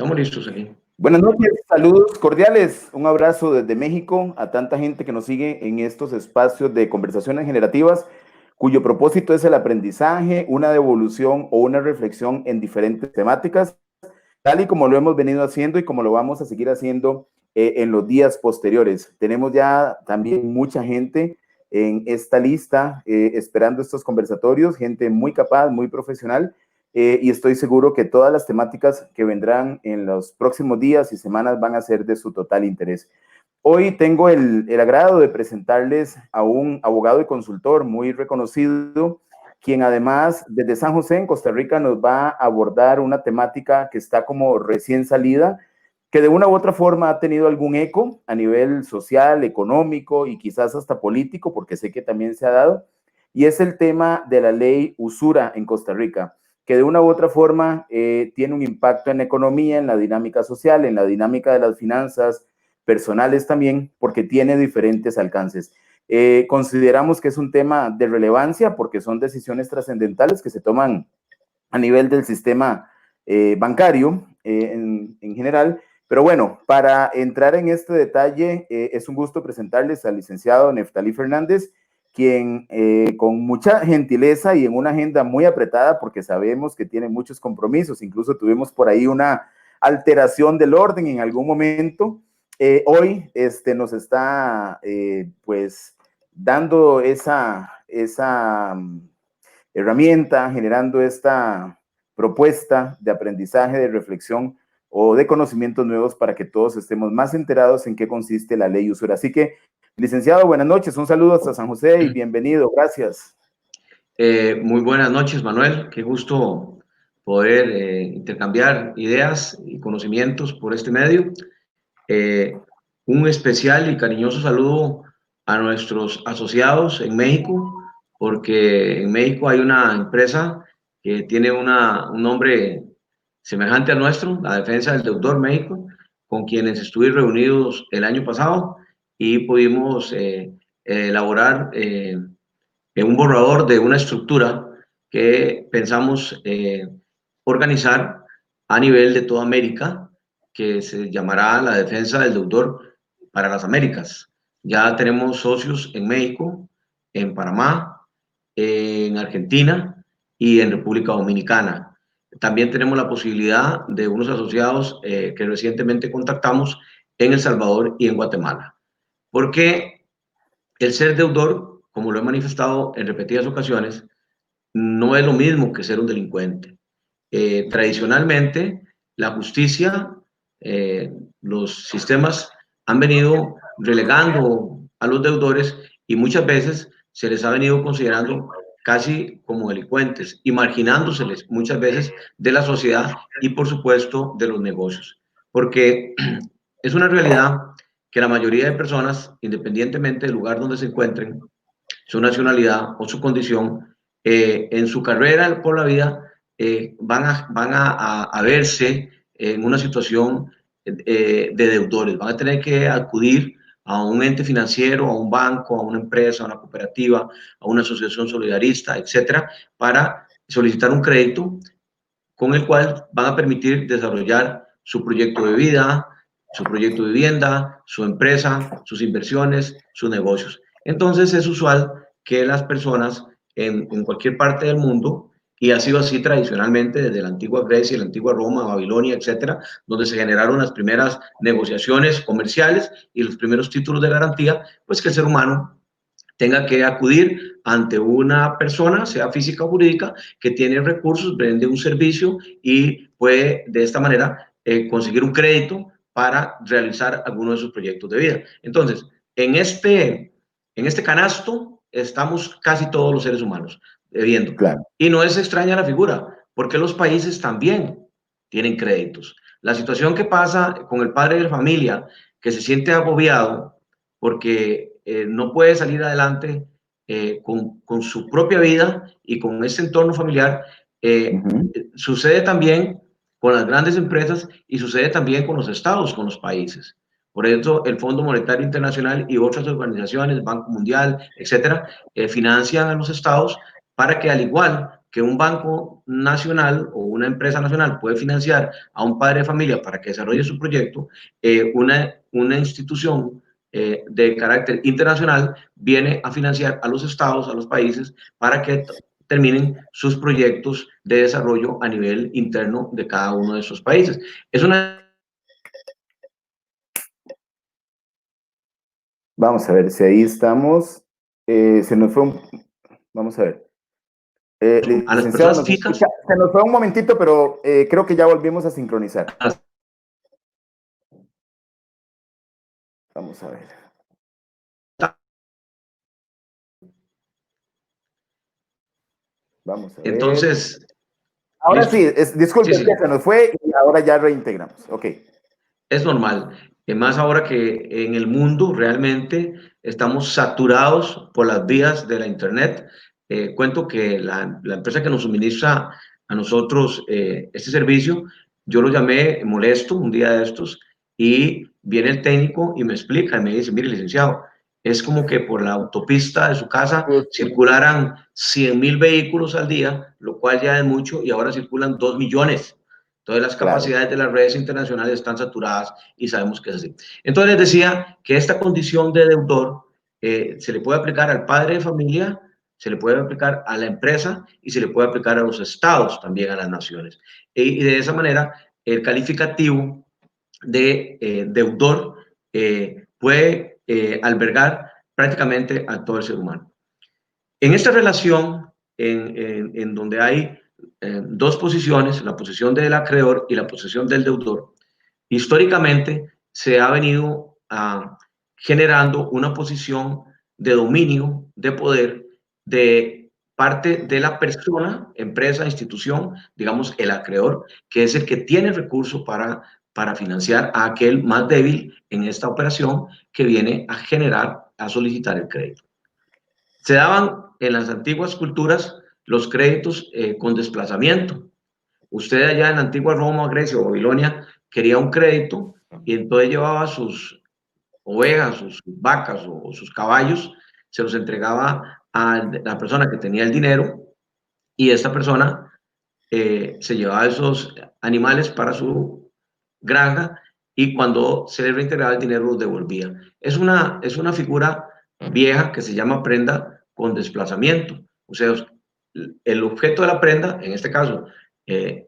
Estamos listos aquí. Buenas noches, saludos cordiales, un abrazo desde México a tanta gente que nos sigue en estos espacios de conversaciones generativas, cuyo propósito es el aprendizaje, una devolución o una reflexión en diferentes temáticas, tal y como lo hemos venido haciendo y como lo vamos a seguir haciendo en los días posteriores. Tenemos ya también mucha gente en esta lista esperando estos conversatorios, gente muy capaz, muy profesional, y estoy seguro que todas las temáticas que vendrán en los próximos días y semanas van a ser de su total interés. Hoy tengo el agrado de presentarles a un abogado y consultor muy reconocido, quien además desde San José, en Costa Rica, nos va a abordar una temática que está como recién salida, que de una u otra forma ha tenido algún eco a nivel social, económico y quizás hasta político, porque sé que también se ha dado, y es el tema de la ley Usura en Costa Rica, que de una u otra forma tiene un impacto en la economía, en la dinámica social, en la dinámica de las finanzas personales también, porque tiene diferentes alcances. Consideramos que es un tema de relevancia porque son decisiones trascendentales que se toman a nivel del sistema bancario en general. Pero bueno, para entrar en este detalle, es un gusto presentarles al licenciado Neftalí Fernández, quien con mucha gentileza y en una agenda muy apretada, porque sabemos que tiene muchos compromisos, incluso tuvimos por ahí una alteración del orden en algún momento, hoy nos está pues dando esa herramienta, generando esta propuesta de aprendizaje, de reflexión o de conocimientos nuevos para que todos estemos más enterados en qué consiste la ley Usura. Así que, licenciado, buenas noches, un saludo hasta San José y bienvenido, gracias. Muy buenas noches, Manuel. Qué gusto poder intercambiar ideas y conocimientos por este medio. Un especial y cariñoso saludo a nuestros asociados en México, porque en México hay una empresa que tiene un nombre semejante al nuestro, la Defensa del Deudor México, con quienes estuve reunidos el año pasado y pudimos elaborar un borrador de una estructura que pensamos organizar a nivel de toda América, que se llamará la Defensa del Deudor para las Américas. Ya tenemos socios en México, en Panamá, en Argentina y en República Dominicana. También tenemos la posibilidad de unos asociados que recientemente contactamos en El Salvador y en Guatemala. Porque el ser deudor, como lo he manifestado en repetidas ocasiones, no es lo mismo que ser un delincuente. Tradicionalmente, la justicia, los sistemas han venido relegando a los deudores y muchas veces se les ha venido considerando casi como delincuentes y marginándoseles muchas veces de la sociedad y por supuesto de los negocios. Porque es una realidad que la mayoría de personas, independientemente del lugar donde se encuentren, su nacionalidad o su condición, en su carrera por la vida, van a verse en una situación de deudores. Van a tener que acudir a un ente financiero, a un banco, a una empresa, a una cooperativa, a una asociación solidarista, etcétera, para solicitar un crédito con el cual van a permitir desarrollar su proyecto de vida, su proyecto de vivienda, su empresa, sus inversiones, sus negocios. Entonces es usual que las personas en cualquier parte del mundo, y ha sido así tradicionalmente desde la antigua Grecia, la antigua Roma, Babilonia, etcétera, donde se generaron las primeras negociaciones comerciales y los primeros títulos de garantía, pues que el ser humano tenga que acudir ante una persona, sea física o jurídica, que tiene recursos, vende un servicio y puede de esta manera conseguir un crédito para realizar alguno de sus proyectos de vida. Entonces, en este canasto estamos casi todos los seres humanos debiendo. Claro. Y no es extraña la figura, porque los países también tienen créditos. La situación que pasa con el padre de familia, que se siente agobiado porque no puede salir adelante con su propia vida y con ese entorno familiar, sucede también con las grandes empresas y sucede también con los estados, con los países. Por eso el Fondo Monetario Internacional y otras organizaciones, Banco Mundial, etcétera, financian a los estados para que al igual que un banco nacional o una empresa nacional puede financiar a un padre de familia para que desarrolle su proyecto, una institución de carácter internacional viene a financiar a los estados, a los países, para que terminen sus proyectos de desarrollo a nivel interno de cada uno de esos países. Es una... Vamos a ver si ahí estamos. Se nos fue un... Vamos a ver. A las Licenciado, personas ¿nos físicas, escucha? Se nos fue un momentito, pero creo que ya volvimos a sincronizar. Vamos a ver. Vamos a ver. entonces, Ahora listo. sí, disculpe, Sí, es que sí, se nos fue y ahora ya reintegramos. Ok. es normal. Más ahora que en el mundo realmente estamos saturados por las vías de la Internet. Cuento que la empresa que nos suministra a nosotros este servicio, yo lo llamé molesto un día de estos y viene el técnico y me explica y me dice, mire, licenciado, es como que por la autopista de su casa circularan 100.000 vehículos al día, lo cual ya es mucho, y ahora circulan 2 millones. Entonces las Claro. capacidades de las redes internacionales están saturadas y sabemos que es así. Entonces les decía que esta condición de deudor se le puede aplicar al padre de familia, se le puede aplicar a la empresa y se le puede aplicar a los estados, también a las naciones. Y de esa manera el calificativo de deudor puede albergar prácticamente a todo el ser humano. En esta relación, en donde hay dos posiciones, la posición del acreedor y la posición del deudor, históricamente se ha venido generando una posición de dominio, de poder, de parte de la persona, empresa, institución, digamos el acreedor, que es el que tiene recursos para financiar a aquel más débil en esta operación que viene a generar, a solicitar el crédito. Se daban en las antiguas culturas los créditos con desplazamiento. Usted allá en la antigua Roma, Grecia o Babilonia quería un crédito y entonces llevaba sus ovejas, sus vacas o sus caballos, se los entregaba a la persona que tenía el dinero y esta persona se llevaba esos animales para su granja y cuando se le reintegraba el dinero los devolvía. Es una figura vieja que se llama prenda con desplazamiento. O sea, el objeto de la prenda, en este caso, eh,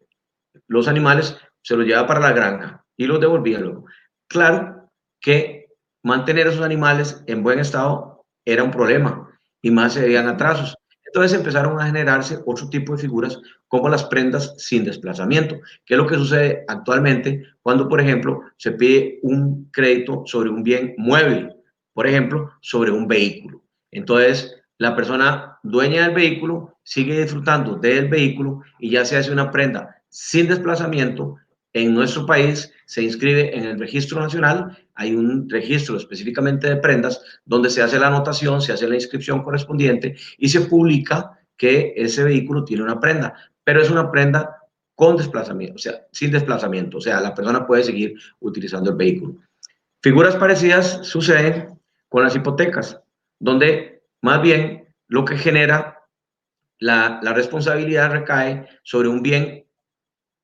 los animales, se los llevaba para la granja y los devolvía luego. Claro que mantener esos animales en buen estado era un problema y más se veían atrasos. Entonces empezaron a generarse otro tipo de figuras como las prendas sin desplazamiento, que es lo que sucede actualmente cuando, por ejemplo, se pide un crédito sobre un bien mueble, por ejemplo, sobre un vehículo. Entonces, la persona dueña del vehículo sigue disfrutando del vehículo y ya se hace una prenda sin desplazamiento. En nuestro país se inscribe en el registro nacional, hay un registro específicamente de prendas donde se hace la anotación, se hace la inscripción correspondiente y se publica que ese vehículo tiene una prenda, pero es una prenda con desplazamiento, o sea, sin desplazamiento, o sea, la persona puede seguir utilizando el vehículo. Figuras parecidas suceden con las hipotecas, donde más bien lo que genera la responsabilidad recae sobre un bien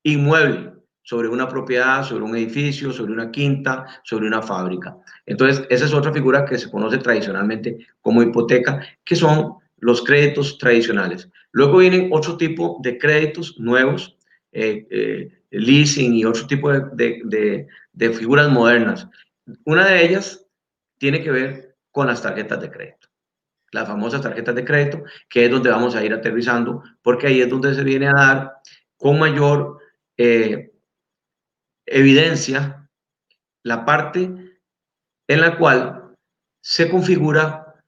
inmueble, sobre una propiedad, sobre un edificio, sobre una quinta, sobre una fábrica. Entonces, esa es otra figura que se conoce tradicionalmente como hipoteca, que son los créditos tradicionales. Luego vienen otro tipo de créditos nuevos, leasing y otro tipo de figuras modernas. Una de ellas tiene que ver con las tarjetas de crédito, las famosas tarjetas de crédito, que es donde vamos a ir aterrizando, porque ahí es donde se viene a dar con mayor evidencia la parte en la cual se configura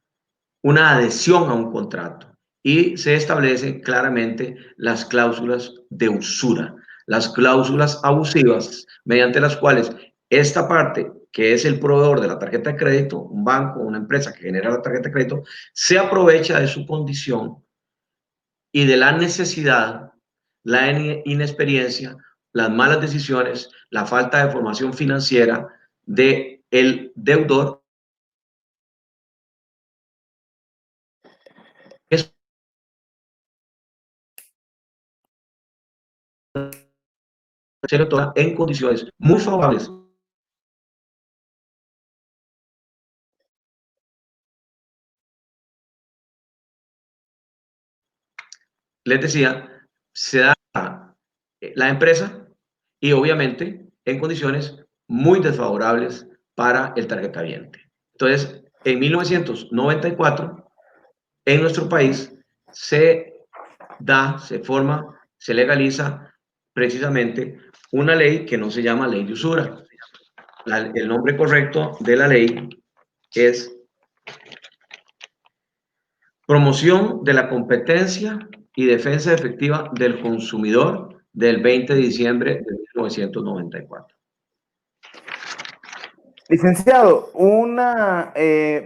una adhesión a un contrato y se establecen claramente las cláusulas de usura, las cláusulas abusivas mediante las cuales esta parte, que es el proveedor de la tarjeta de crédito, un banco, una empresa que genera la tarjeta de crédito, se aprovecha de su condición y de la necesidad, la inexperiencia, las malas decisiones, la falta de formación financiera del deudor. Es se le otorga en condiciones muy favorables. Les decía, se da la empresa y obviamente en condiciones muy desfavorables para el tarjetaviente. Entonces, en 1994, en nuestro país se forma, se legaliza precisamente una ley que no se llama ley de usura. El nombre correcto de la ley es Promoción de la Competencia y Defensa Efectiva del Consumidor del 20 de diciembre de 1994. Licenciado,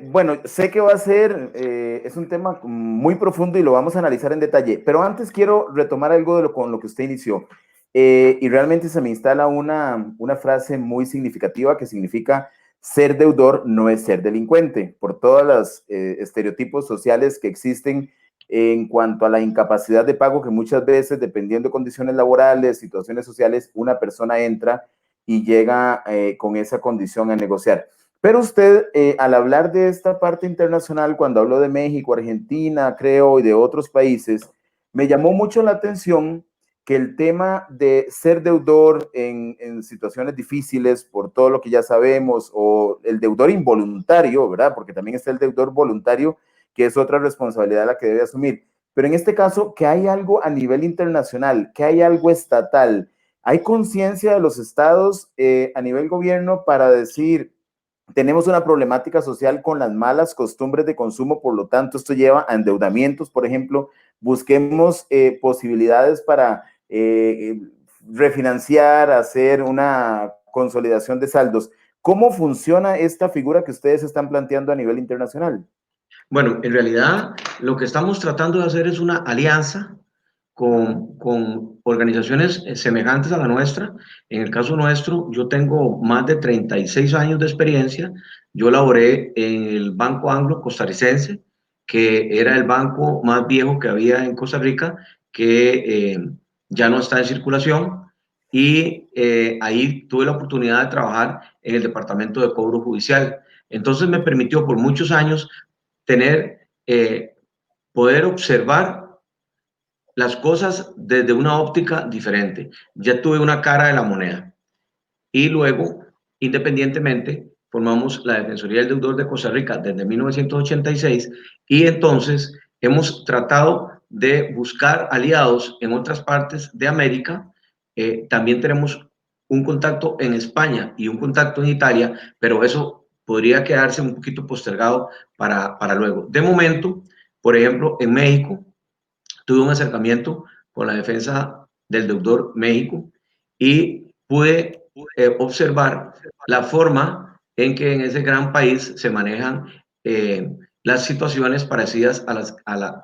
bueno, sé que va a ser, es un tema muy profundo y lo vamos a analizar en detalle, pero antes quiero retomar algo con lo que usted inició. Y realmente se me instala una frase muy significativa que significa ser deudor no es ser delincuente, por todos los estereotipos sociales que existen en cuanto a la incapacidad de pago que muchas veces, dependiendo de condiciones laborales, situaciones sociales, una persona entra y llega con esa condición a negociar. Pero usted, al hablar de esta parte internacional, cuando habló de México, Argentina, creo, y de otros países, me llamó mucho la atención que el tema de ser deudor en situaciones difíciles, por todo lo que ya sabemos, o el deudor involuntario, ¿verdad? Porque también está el deudor voluntario, que es otra responsabilidad la que debe asumir. Pero en este caso, que hay algo a nivel internacional, que hay algo estatal, ¿hay conciencia de los estados a nivel gobierno para decir, tenemos una problemática social con las malas costumbres de consumo, por lo tanto esto lleva a endeudamientos, por ejemplo, busquemos posibilidades para refinanciar, hacer una consolidación de saldos? ¿Cómo funciona esta figura que ustedes están planteando a nivel internacional? Bueno, en realidad lo que estamos tratando de hacer es una alianza con organizaciones semejantes a la nuestra. En el caso nuestro, yo tengo más de 36 años de experiencia. Yo laboré en el Banco Anglo Costarricense, que era el banco más viejo que había en Costa Rica, que ya no está en circulación. Y ahí tuve la oportunidad de trabajar en el Departamento de Cobro Judicial. Entonces me permitió por muchos años tener, poder observar las cosas desde una óptica diferente. Ya tuve una cara de la moneda. Y luego, independientemente, formamos la Defensoría del Deudor de Costa Rica desde 1986 y entonces hemos tratado de buscar aliados en otras partes de América. También tenemos un contacto en España y un contacto en Italia, pero eso podría quedarse un poquito postergado para luego. De momento, por ejemplo, en México, tuve un acercamiento con la defensa del deudor México y pude observar la forma en que en ese gran país se manejan las situaciones parecidas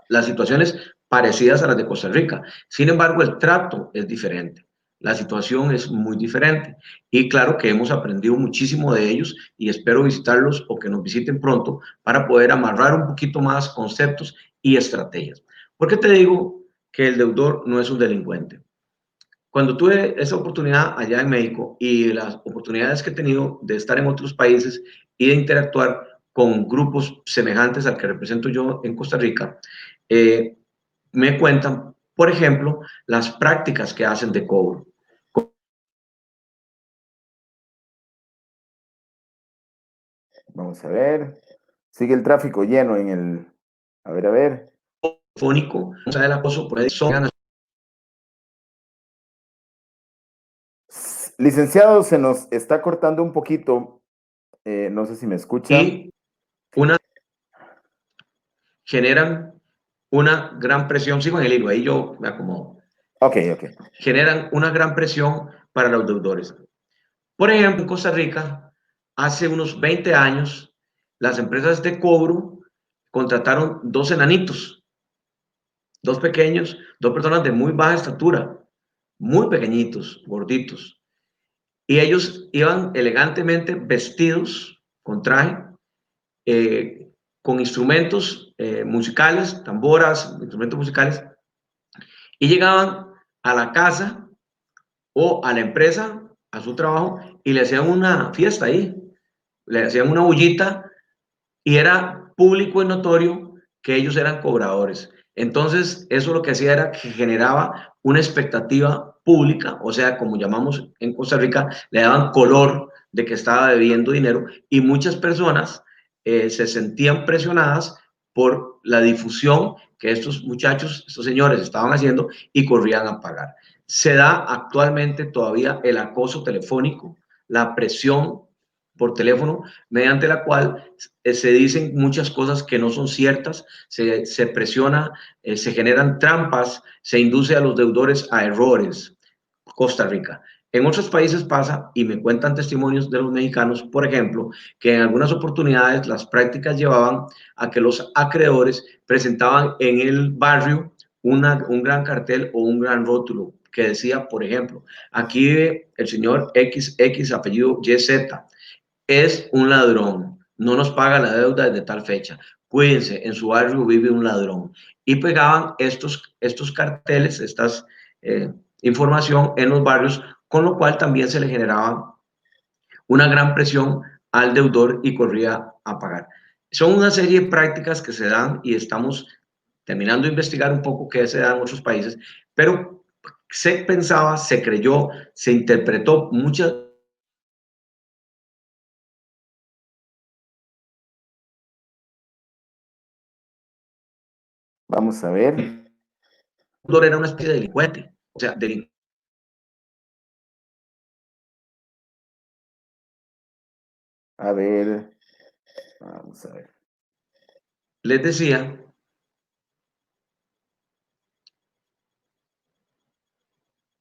las situaciones parecidas a las de Costa Rica. Sin embargo, el trato es diferente. La situación es muy diferente y claro que hemos aprendido muchísimo de ellos y espero visitarlos o que nos visiten pronto para poder amarrar un poquito más conceptos y estrategias. ¿Por qué te digo que el deudor no es un delincuente? Cuando tuve esa oportunidad allá en México y las oportunidades que he tenido de estar en otros países y de interactuar con grupos semejantes al que represento yo en Costa Rica, me cuentan, por ejemplo, las prácticas que hacen de cobro. Vamos a ver. Sigue el tráfico lleno en el... A ver, a ver. Fónico, o sea, el acoso puede ser. Licenciado, se nos está cortando un poquito. No sé si me escucha. Y una, generan una gran presión. Sigo en el hilo, ahí yo me acomodo. Ok, ok. Generan una gran presión para los deudores. Por ejemplo, en Costa Rica, hace unos 20 años, las empresas de cobro contrataron dos enanitos, dos pequeños, dos personas de muy baja estatura, muy pequeñitos, gorditos. Y ellos iban elegantemente vestidos con traje, con instrumentos musicales, tamboras, instrumentos musicales, y llegaban a la casa o a la empresa, a su trabajo, y le hacían una fiesta ahí, le hacían una bullita y era público y notorio que ellos eran cobradores. Entonces, eso lo que hacía era que generaba una expectativa pública, o sea, como llamamos en Costa Rica, le daban color de que estaba debiendo dinero y muchas personas se sentían presionadas por la difusión que estos muchachos, estos señores estaban haciendo y corrían a pagar. Se da actualmente todavía el acoso telefónico, la presión por teléfono, mediante la cual se dicen muchas cosas que no son ciertas, se presiona, se generan trampas, se induce a los deudores a errores. Costa Rica. En otros países pasa, y me cuentan testimonios de los mexicanos, por ejemplo, que en algunas oportunidades las prácticas llevaban a que los acreedores presentaban en el barrio un gran cartel o un gran rótulo que decía, por ejemplo, aquí vive el señor XX apellido YZ, es un ladrón, no nos paga la deuda desde tal fecha, cuídense, en su barrio vive un ladrón. Y pegaban estos carteles, estas información en los barrios, con lo cual también se le generaba una gran presión al deudor y corría a pagar. Son una serie de prácticas que se dan y estamos terminando de investigar un poco qué se da en otros países, pero se pensaba, se creyó, se interpretó muchas. Vamos a ver. Era una especie de delincuente, o sea, A ver. Vamos a ver. les decía,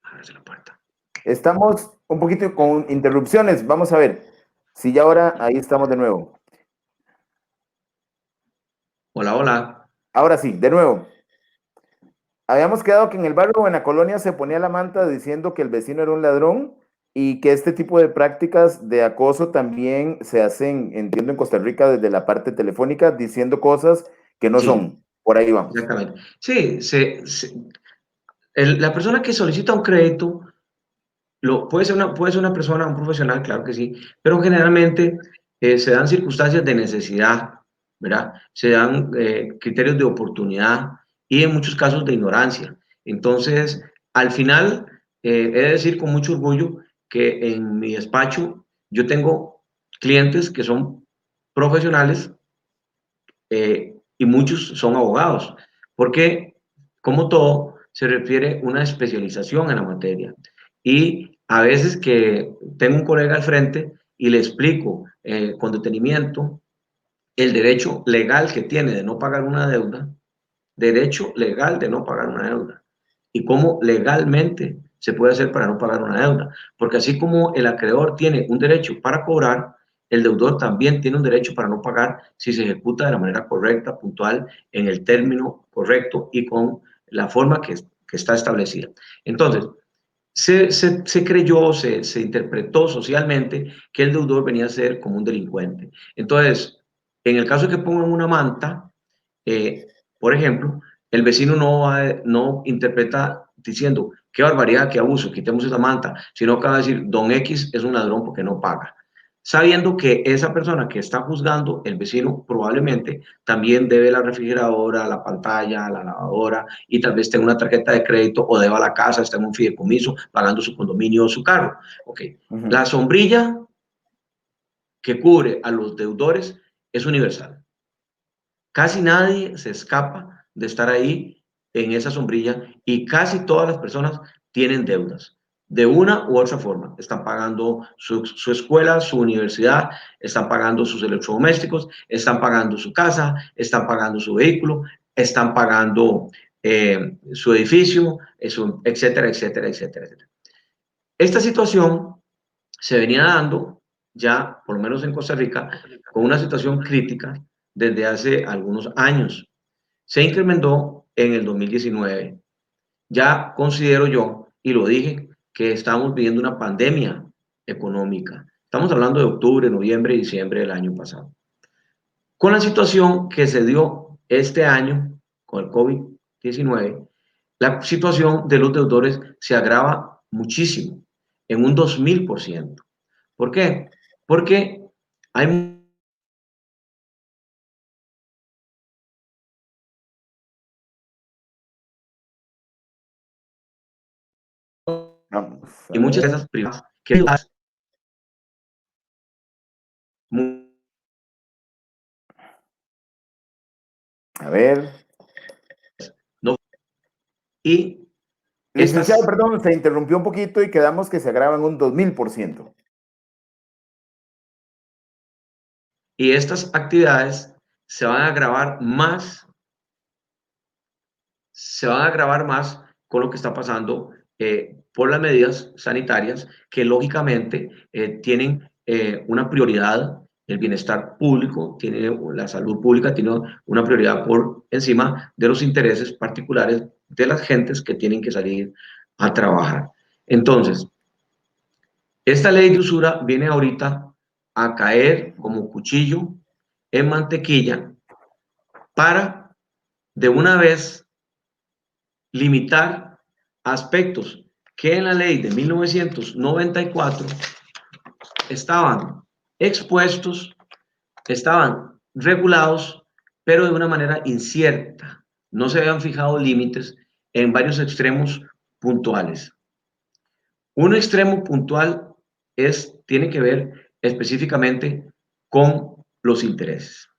a ver si la puerta. Estamos un poquito con interrupciones. Vamos a ver si ya ahora ahí estamos de nuevo. Hola, hola. Ahora sí, de nuevo. Habíamos quedado que en el barrio o en la colonia se ponía la manta diciendo que el vecino era un ladrón y que este tipo de prácticas de acoso también se hacen, entiendo, en Costa Rica desde la parte telefónica, diciendo cosas que no Sí, son. Por ahí vamos. exactamente. Sí, la persona que solicita un crédito puede ser una persona, un profesional, claro que sí, pero generalmente se dan circunstancias de necesidad, ¿verdad? Se dan criterios de oportunidad y en muchos casos de ignorancia. Entonces, al final, he de decir con mucho orgullo que en mi despacho yo tengo clientes que son profesionales y muchos son abogados, porque como todo, se refiere a una especialización en la materia. Y a veces que tengo un colega al frente y le explico con detenimiento el derecho legal que tiene de no pagar una deuda, derecho legal de no pagar una deuda, y cómo legalmente se puede hacer para no pagar una deuda. Porque así como el acreedor tiene un derecho para cobrar, el deudor también tiene un derecho para no pagar si se ejecuta de la manera correcta, puntual, en el término correcto y con la forma que está establecida. Entonces, se creyó, se interpretó socialmente que el deudor venía a ser como un delincuente. Entonces, en el caso de que pongan una manta, por ejemplo, el vecino no interpreta diciendo qué barbaridad, qué abuso, quitemos esa manta, sino que va a decir don X es un ladrón porque no paga. Sabiendo que esa persona que está juzgando, el vecino probablemente también debe la refrigeradora, la pantalla, la lavadora y tal vez tenga una tarjeta de crédito o deba la casa, está en un fideicomiso pagando su condominio o su carro. Okay. La sombrilla que cubre a los deudores es universal. Casi nadie se escapa de estar ahí en esa sombrilla y casi todas las personas tienen deudas. De una u otra forma, están pagando su escuela, su universidad, están pagando sus electrodomésticos, están pagando su casa, están pagando su vehículo, están pagando su edificio, etcétera, etcétera, etcétera, etcétera. Esta situación se venía dando ya, por lo menos en Costa Rica, con una situación crítica desde hace algunos años. Se incrementó en el 2019. Ya considero yo, y lo dije, que estamos viviendo una pandemia económica. Estamos hablando de octubre, noviembre y diciembre del año pasado. Con la situación que se dio este año con el COVID-19, la situación de los deudores se agrava muchísimo, en un 2000%. ¿Por qué? Porque hay Vamos a muchas ver. empresas privadas que A ver. no, y Licenciado, estas, perdón, se interrumpió un poquito y quedamos que se agrava en un 2000%. y estas actividades se van a agravar más, se van a agravar más con lo que está pasando por las medidas sanitarias que lógicamente tienen una prioridad. El bienestar público, tiene, la salud pública tiene una prioridad por encima de los intereses particulares de las gentes que tienen que salir a trabajar. Entonces, esta ley de usura viene ahorita a caer como cuchillo en mantequilla para de una vez limitar aspectos que en la ley de 1994 estaban expuestos, estaban regulados, pero de una manera incierta. No se habían fijado límites en varios extremos puntuales. Un extremo puntual tiene que ver específicamente con los intereses.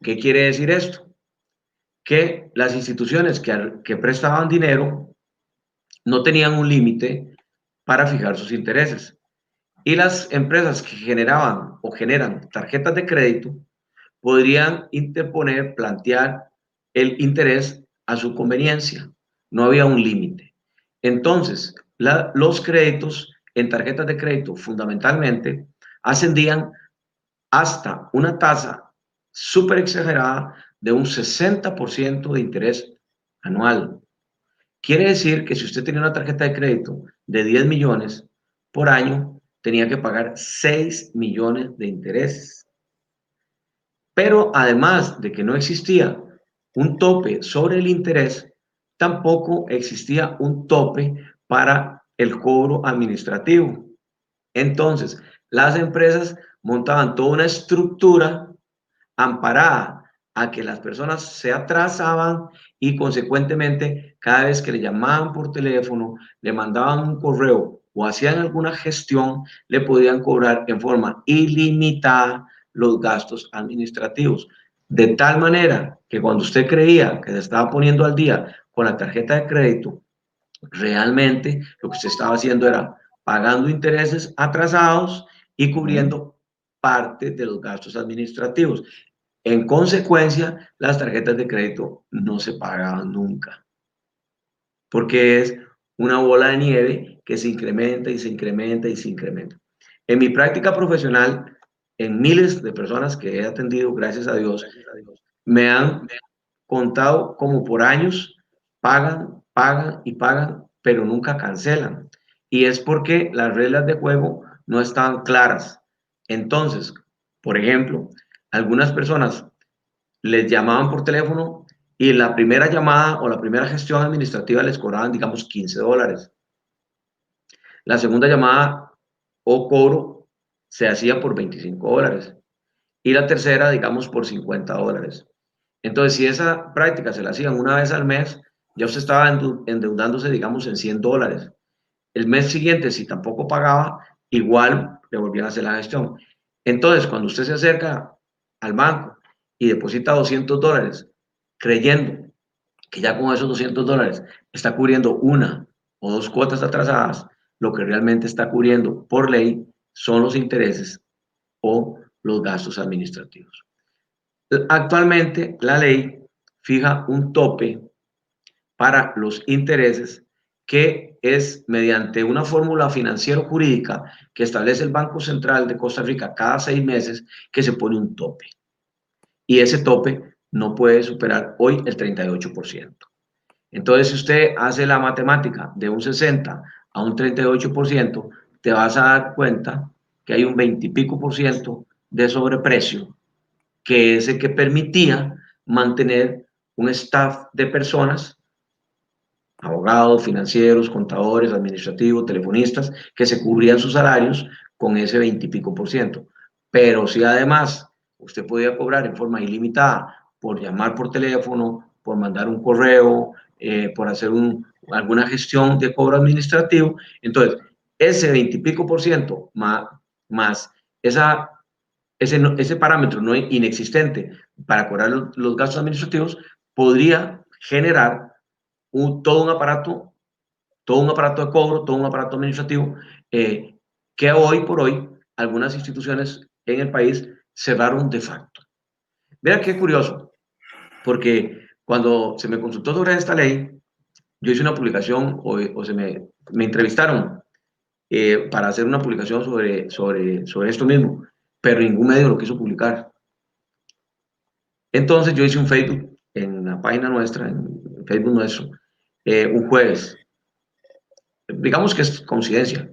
¿Qué quiere decir esto? Que las instituciones que prestaban dinero no tenían un límite para fijar sus intereses. Y las empresas que generaban o generan tarjetas de crédito podrían interponer, plantear el interés a su conveniencia. No había un límite. Entonces, los créditos en tarjetas de crédito fundamentalmente ascendían hasta una tasa súper exagerada de un 60% de interés anual. Quiere decir que si usted tenía una tarjeta de crédito de 10 millones por año, tenía que pagar 6 millones de intereses. Pero además de que no existía un tope sobre el interés, tampoco existía un tope para el cobro administrativo. Entonces, las empresas montaban toda una estructura amparada a que las personas se atrasaban y consecuentemente cada vez que le llamaban por teléfono, le mandaban un correo o hacían alguna gestión, le podían cobrar en forma ilimitada los gastos administrativos. De tal manera que cuando usted creía que se estaba poniendo al día con la tarjeta de crédito, realmente lo que usted estaba haciendo era pagando intereses atrasados y cubriendo parte de los gastos administrativos. En consecuencia, las tarjetas de crédito no se pagaban nunca, porque es una bola de nieve que se incrementa y se incrementa y se incrementa. En mi práctica profesional, en miles de personas que he atendido, gracias a Dios, me han contado como por años pagan, pagan y pagan, pero nunca cancelan. Y es porque las reglas de juego no estaban claras. Entonces, por ejemplo, algunas personas les llamaban por teléfono y la primera llamada o la primera gestión administrativa les cobraban, digamos, $15. La segunda llamada o cobro se hacía por $25 y la tercera, digamos, por $50. Entonces, si esa práctica se la hacían una vez al mes, ya usted estaba endeudándose, digamos, en $100. El mes siguiente, si tampoco pagaba, igual le volvían a hacer la gestión. Entonces, cuando usted se acerca al banco y deposita $200, creyendo que ya con esos $200 está cubriendo una o dos cuotas atrasadas, lo que realmente está cubriendo por ley son los intereses o los gastos administrativos. Actualmente, la ley fija un tope para los intereses que es mediante una fórmula financiero-jurídica que establece el Banco Central de Costa Rica cada 6 meses que se pone un tope. Y ese tope no puede superar hoy el 38%. Entonces, si usted hace la matemática de un 60 a un 38%, te vas a dar cuenta que hay un 20 y pico por ciento de sobreprecio, que es el que permitía mantener un staff de personas abogados, financieros, contadores, administrativos, telefonistas, que se cubrían sus salarios con ese 20 y pico por ciento. Pero si además usted podía cobrar en forma ilimitada por llamar por teléfono, por mandar un correo, por hacer alguna gestión de cobro administrativo, entonces ese 20 y pico por ciento más ese parámetro no inexistente para cobrar los gastos administrativos podría generar todo un aparato de cobro, todo un aparato administrativo, que hoy por hoy algunas instituciones en el país cerraron de facto. Mira qué curioso, porque cuando se me consultó sobre esta ley, yo hice una publicación o me entrevistaron para hacer una publicación sobre esto mismo, pero ningún medio lo quiso publicar. Entonces yo hice un Facebook en la página nuestra, en Facebook nuestro, un jueves. Digamos que es coincidencia.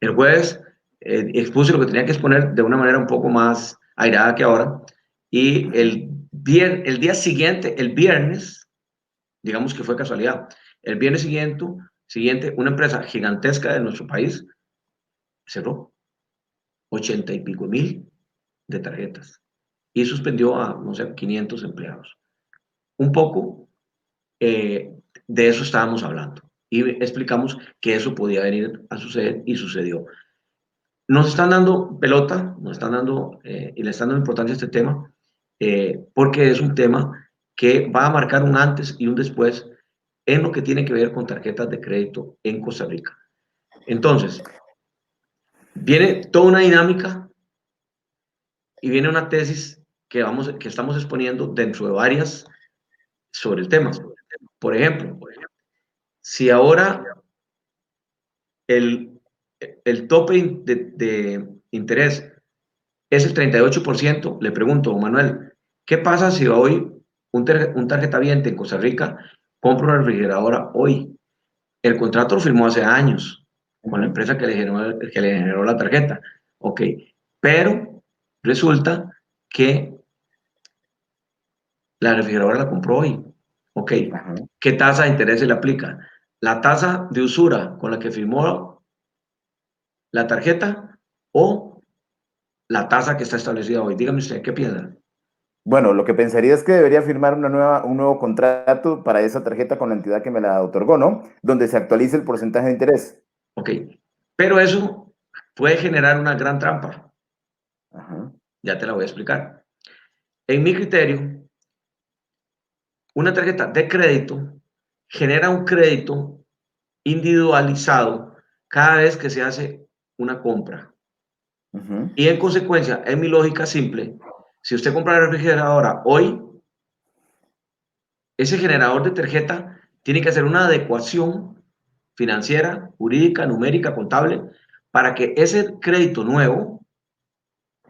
El jueves expuse lo que tenía que exponer de una manera un poco más airada que ahora. Y el día siguiente, el viernes, digamos que fue casualidad, el viernes siguiente una empresa gigantesca de nuestro país cerró 80 y pico mil de tarjetas y suspendió a, no sé, 500 empleados. Un poco de eso estábamos hablando y explicamos que eso podía venir a suceder y sucedió. Nos están dando pelota, nos están dando y le están dando importancia a este tema, porque es un tema que va a marcar un antes y un después en lo que tiene que ver con tarjetas de crédito en Costa Rica. Entonces, viene toda una dinámica y viene una tesis que estamos exponiendo dentro de varias sobre el tema. Por ejemplo, si ahora el, el tope de interés es el 38%, le pregunto, Manuel, ¿qué pasa si hoy un tarjetaviente en Costa Rica compra una refrigeradora hoy? El contrato lo firmó hace años con la empresa que le generó la tarjeta. Ok, pero resulta que la refrigeradora la compró hoy. Ok, ¿qué tasa de interés se le aplica? ¿La tasa de usura con la que firmó la tarjeta o la tasa que está establecida hoy? Dígame usted, ¿qué piensa? Bueno, lo que pensaría es que debería firmar un nuevo contrato para esa tarjeta con la entidad que me la otorgó, ¿no? Donde se actualice el porcentaje de interés. Ok, pero eso puede generar una gran trampa. Ajá. Ya te la voy a explicar. En mi criterio, una tarjeta de crédito genera un crédito individualizado cada vez que se hace una compra. Y en consecuencia, en mi lógica simple, si usted compra la refrigeradora hoy, ese generador de tarjeta tiene que hacer una adecuación financiera, jurídica, numérica, contable, para que ese crédito nuevo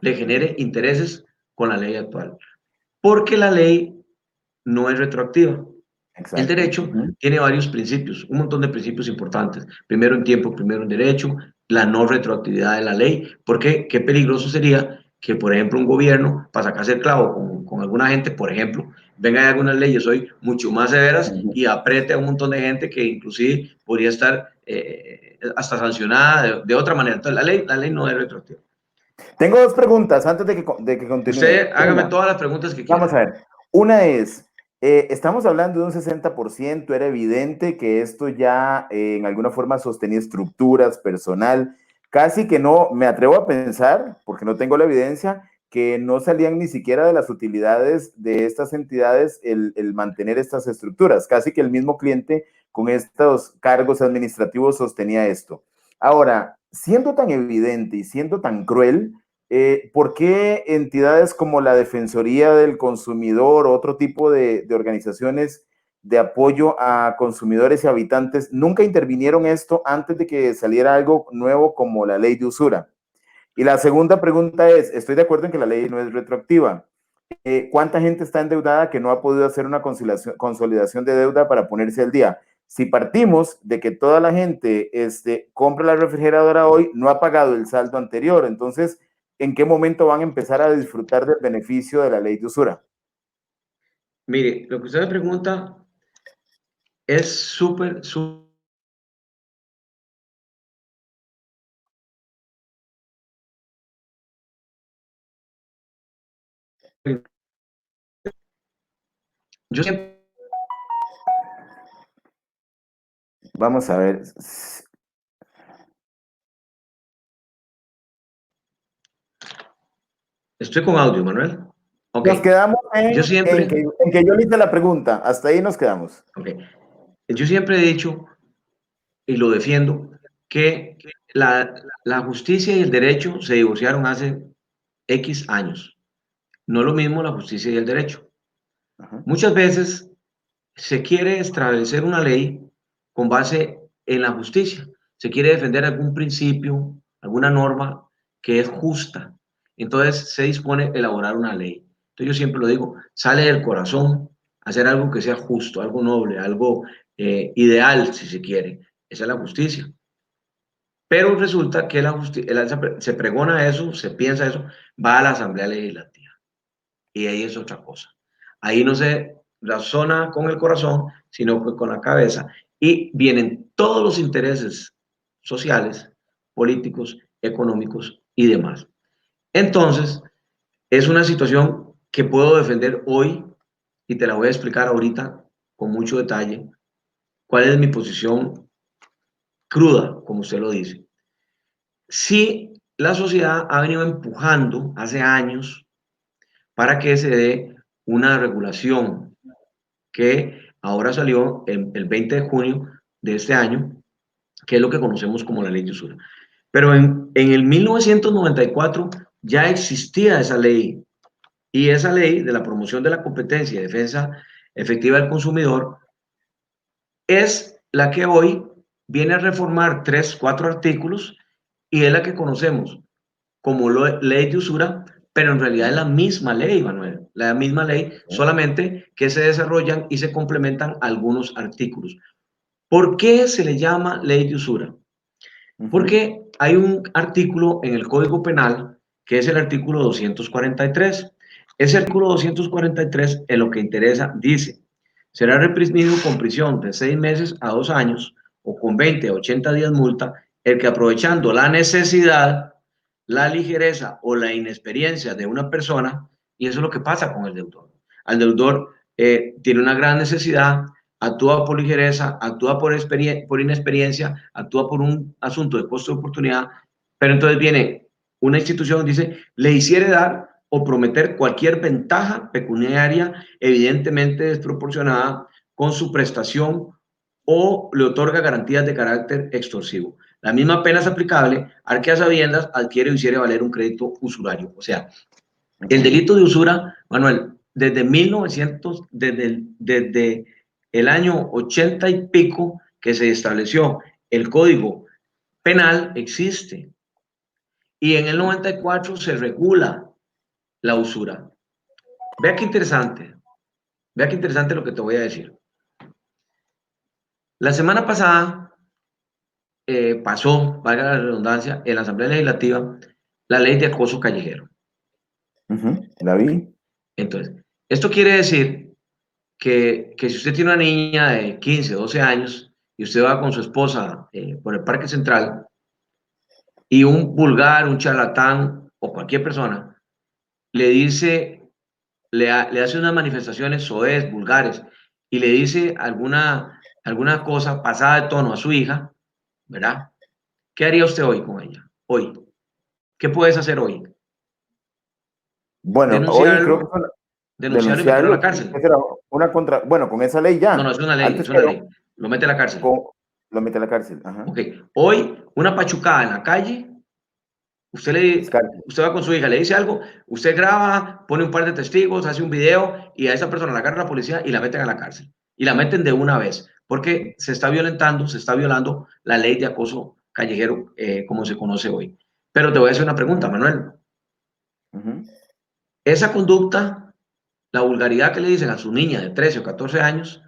le genere intereses con la ley actual. Porque la ley no es retroactiva. El Exacto. derecho tiene varios principios, un montón de principios importantes. Primero en tiempo, primero en derecho, la no retroactividad de la ley, porque qué peligroso sería que, por ejemplo, un gobierno, para sacarse el clavo con alguna gente, por ejemplo, venga de algunas leyes hoy mucho más severas y apriete a un montón de gente que inclusive podría estar hasta sancionada de otra manera. Entonces, la ley no es retroactiva. Tengo dos preguntas antes de que continúe. Usted hágame todas las preguntas que quiera. Vamos a ver. Una es, estamos hablando de un 60%, era evidente que esto ya en alguna forma sostenía estructuras, personal, casi que no, me atrevo a pensar, porque no tengo la evidencia, que no salían ni siquiera de las utilidades de estas entidades el mantener estas estructuras, casi que el mismo cliente con estos cargos administrativos sostenía esto. Ahora, siendo tan evidente y siendo tan cruel, ¿por qué entidades como la Defensoría del Consumidor o otro tipo de organizaciones de apoyo a consumidores y habitantes nunca intervinieron esto antes de que saliera algo nuevo como la ley de usura? Y la segunda pregunta es, estoy de acuerdo en que la ley no es retroactiva. ¿Cuánta gente está endeudada que no ha podido hacer una consolidación de deuda para ponerse al día? Si partimos de que toda la gente compra la refrigeradora hoy, no ha pagado el saldo anterior, entonces, ¿en qué momento van a empezar a disfrutar del beneficio de la ley de usura? Mire, lo que usted me pregunta es súper, súper. Yo siempre Vamos a ver. estoy con audio, Manuel. Ok, Nos quedamos yo en siempre, que yo le hice la pregunta. Hasta ahí nos quedamos. okay, yo siempre he dicho y lo defiendo que la justicia y el derecho se divorciaron hace X años. No es lo mismo la justicia y el derecho. Ajá. Muchas veces se quiere establecer una ley con base en la justicia. Se quiere defender algún principio, alguna norma que es justa. Entonces se dispone a elaborar una ley. Entonces yo siempre lo digo, sale del corazón hacer algo que sea justo, algo noble, algo ideal, si se quiere. Esa es la justicia. Pero resulta que se pregona eso, se piensa eso, va a la Asamblea Legislativa. Y ahí es otra cosa. Ahí no se razona con el corazón, sino con la cabeza. Y vienen todos los intereses sociales, políticos, económicos y demás. Entonces, es una situación que puedo defender hoy y te la voy a explicar ahorita con mucho detalle cuál es mi posición cruda, como usted lo dice. Si la sociedad ha venido empujando hace años para que se dé una regulación que ahora salió el 20 de junio de este año, que es lo que conocemos como la ley de usura. Pero en el 1994 ya existía esa ley, y esa ley de la promoción de la competencia y defensa efectiva del consumidor es la que hoy viene a reformar 3, 4 artículos y es la que conocemos como ley de usura, pero en realidad es la misma ley, Manuel, la misma ley, solamente que se desarrollan y se complementan algunos artículos. ¿Por qué se le llama ley de usura? Porque hay un artículo en el Código Penal que es el artículo 243. Ese artículo 243 en lo que interesa dice, será reprimido con prisión de 6 meses a 2 años o con 20 a 80 días multa el que aprovechando la necesidad, la ligereza o la inexperiencia de una persona, y eso es lo que pasa con el deudor. Al deudor tiene una gran necesidad, actúa por ligereza, actúa por inexperiencia, actúa por un asunto de costo de oportunidad, pero entonces viene una institución y dice, le hiciere dar o prometer cualquier ventaja pecuniaria evidentemente desproporcionada con su prestación o le otorga garantías de carácter extorsivo. La misma pena es aplicable al que a sabiendas adquiere o hiciere valer un crédito usurario. O sea, el delito de usura, Manuel, desde el año 80 y pico que se estableció el Código Penal existe. Y en el 94 se regula la usura. Vea qué interesante. Vea qué interesante lo que te voy a decir. La semana pasada pasó, valga la redundancia, en la Asamblea Legislativa la ley de acoso callejero. La vi. Entonces, esto quiere decir que si usted tiene una niña de 15, 12 años y usted va con su esposa por el Parque Central y un vulgar, un charlatán o cualquier persona le dice, le hace unas manifestaciones soez, vulgares, y le dice alguna cosa pasada de tono a su hija, ¿verdad? ¿Qué haría usted hoy con ella? Hoy. ¿Qué puedes hacer hoy? Bueno, hoy creo que Denunciarlo, son denunciarlo y meterlo a denunciarlo. la cárcel. ¿Qué será? Una contra. Bueno, con esa ley No, no, ya. es una ley, Antes es una pero ley. Lo mete a la cárcel. lo mete a la cárcel. Ajá. Ok. Hoy, una pachucada en la calle, Es cárcel. usted va con su hija, le dice algo, usted graba, pone un par de testigos, hace un video y a esa persona la agarra la policía y la meten a la cárcel. Y la meten de una vez, porque se está violentando, se está violando la ley de acoso callejero, como se conoce hoy. Pero te voy a hacer una pregunta, Manuel. Esa conducta, la vulgaridad que le dicen a su niña de 13 o 14 años,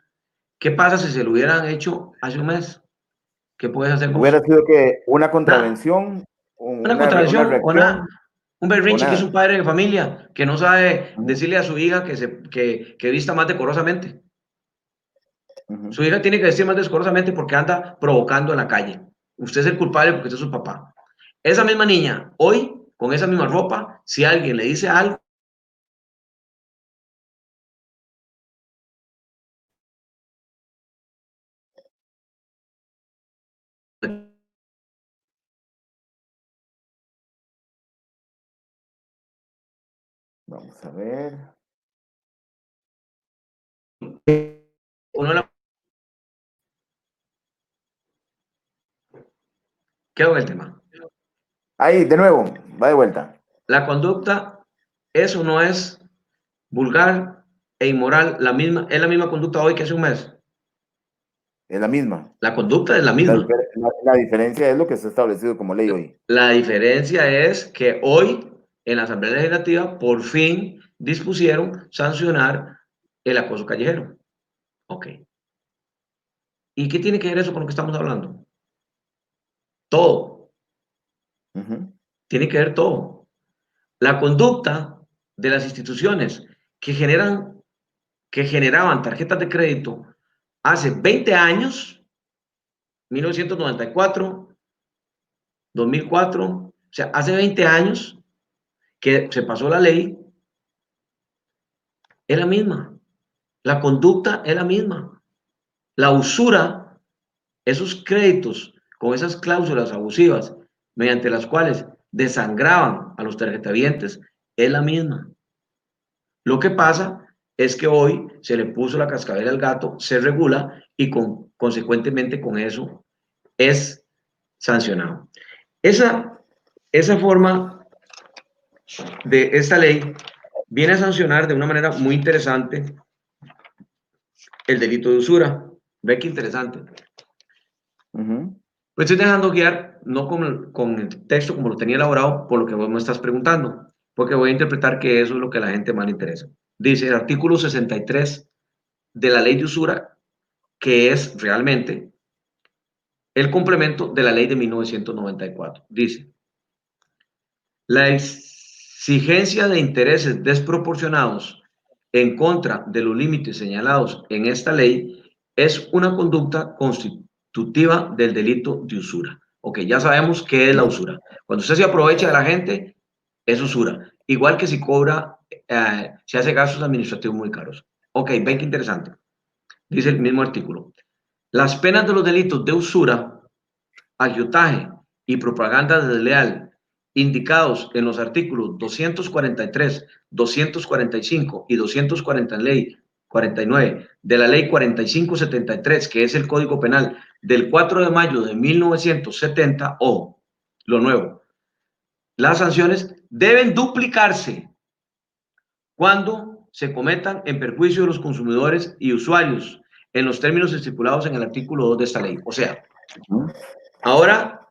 ¿qué pasa si se lo hubieran hecho hace un mes? ¿Qué puedes hacer Hubiera vos? sido que una Nada. contravención, Una una contravención o nada. reacción Un o berrinche que es un nada. padre de familia que no sabe decirle a su hija que vista más decorosamente. Su hija tiene que vestir más decorosamente porque anda provocando en la calle. Usted es el culpable porque usted es su papá. Esa misma niña, hoy, con esa misma ropa, si alguien le dice algo, Vamos a ver. uno la... Quedo en el tema. Ahí, de nuevo, va de vuelta. La conducta, eso no es vulgar e inmoral, es la misma conducta hoy que hace un mes. Es la misma. La conducta es la La, misma. la diferencia es lo que está establecido como ley hoy. La diferencia es que hoy, en la Asamblea Legislativa, por fin dispusieron sancionar el acoso callejero. Ok. ¿Y qué tiene que ver eso con lo que estamos hablando? Todo. Tiene que ver todo. La conducta de las instituciones que generaban tarjetas de crédito hace 20 años, 1994, 2004, o sea, hace 20 años que se pasó la ley, es la misma. La conducta es la misma. La usura, esos créditos con esas cláusulas abusivas mediante las cuales desangraban a los tarjetavientes, es la misma. Lo que pasa es que hoy se le puso la cascabel al gato, se regula y consecuentemente con eso es sancionado. Esa forma de esta ley viene a sancionar de una manera muy interesante el delito de usura. Ve qué interesante. Pues estoy dejando guiar, no con el texto como lo tenía elaborado, por lo que vos me estás preguntando, porque voy a interpretar que eso es lo que a la gente más le interesa. Dice el artículo 63 de la ley de usura, que es realmente el complemento de la ley de 1994. Dice, la exigencia de intereses desproporcionados en contra de los límites señalados en esta ley es una conducta constitutiva del delito de usura. Ok, ya sabemos qué es la usura. Cuando usted se aprovecha de la gente, es usura. Igual que si cobra, se hace gastos administrativos muy caros. Ok, ven qué interesante. Dice el mismo artículo. Las penas de los delitos de usura, agiotaje y propaganda desleal indicados en los artículos 243, 245 y 240 ley 49 de la ley 4573, que es el Código Penal del 4 de mayo de 1970, o lo nuevo, las sanciones deben duplicarse cuando se cometan en perjuicio de los consumidores y usuarios en los términos estipulados en el artículo 2 de esta ley. O sea, ahora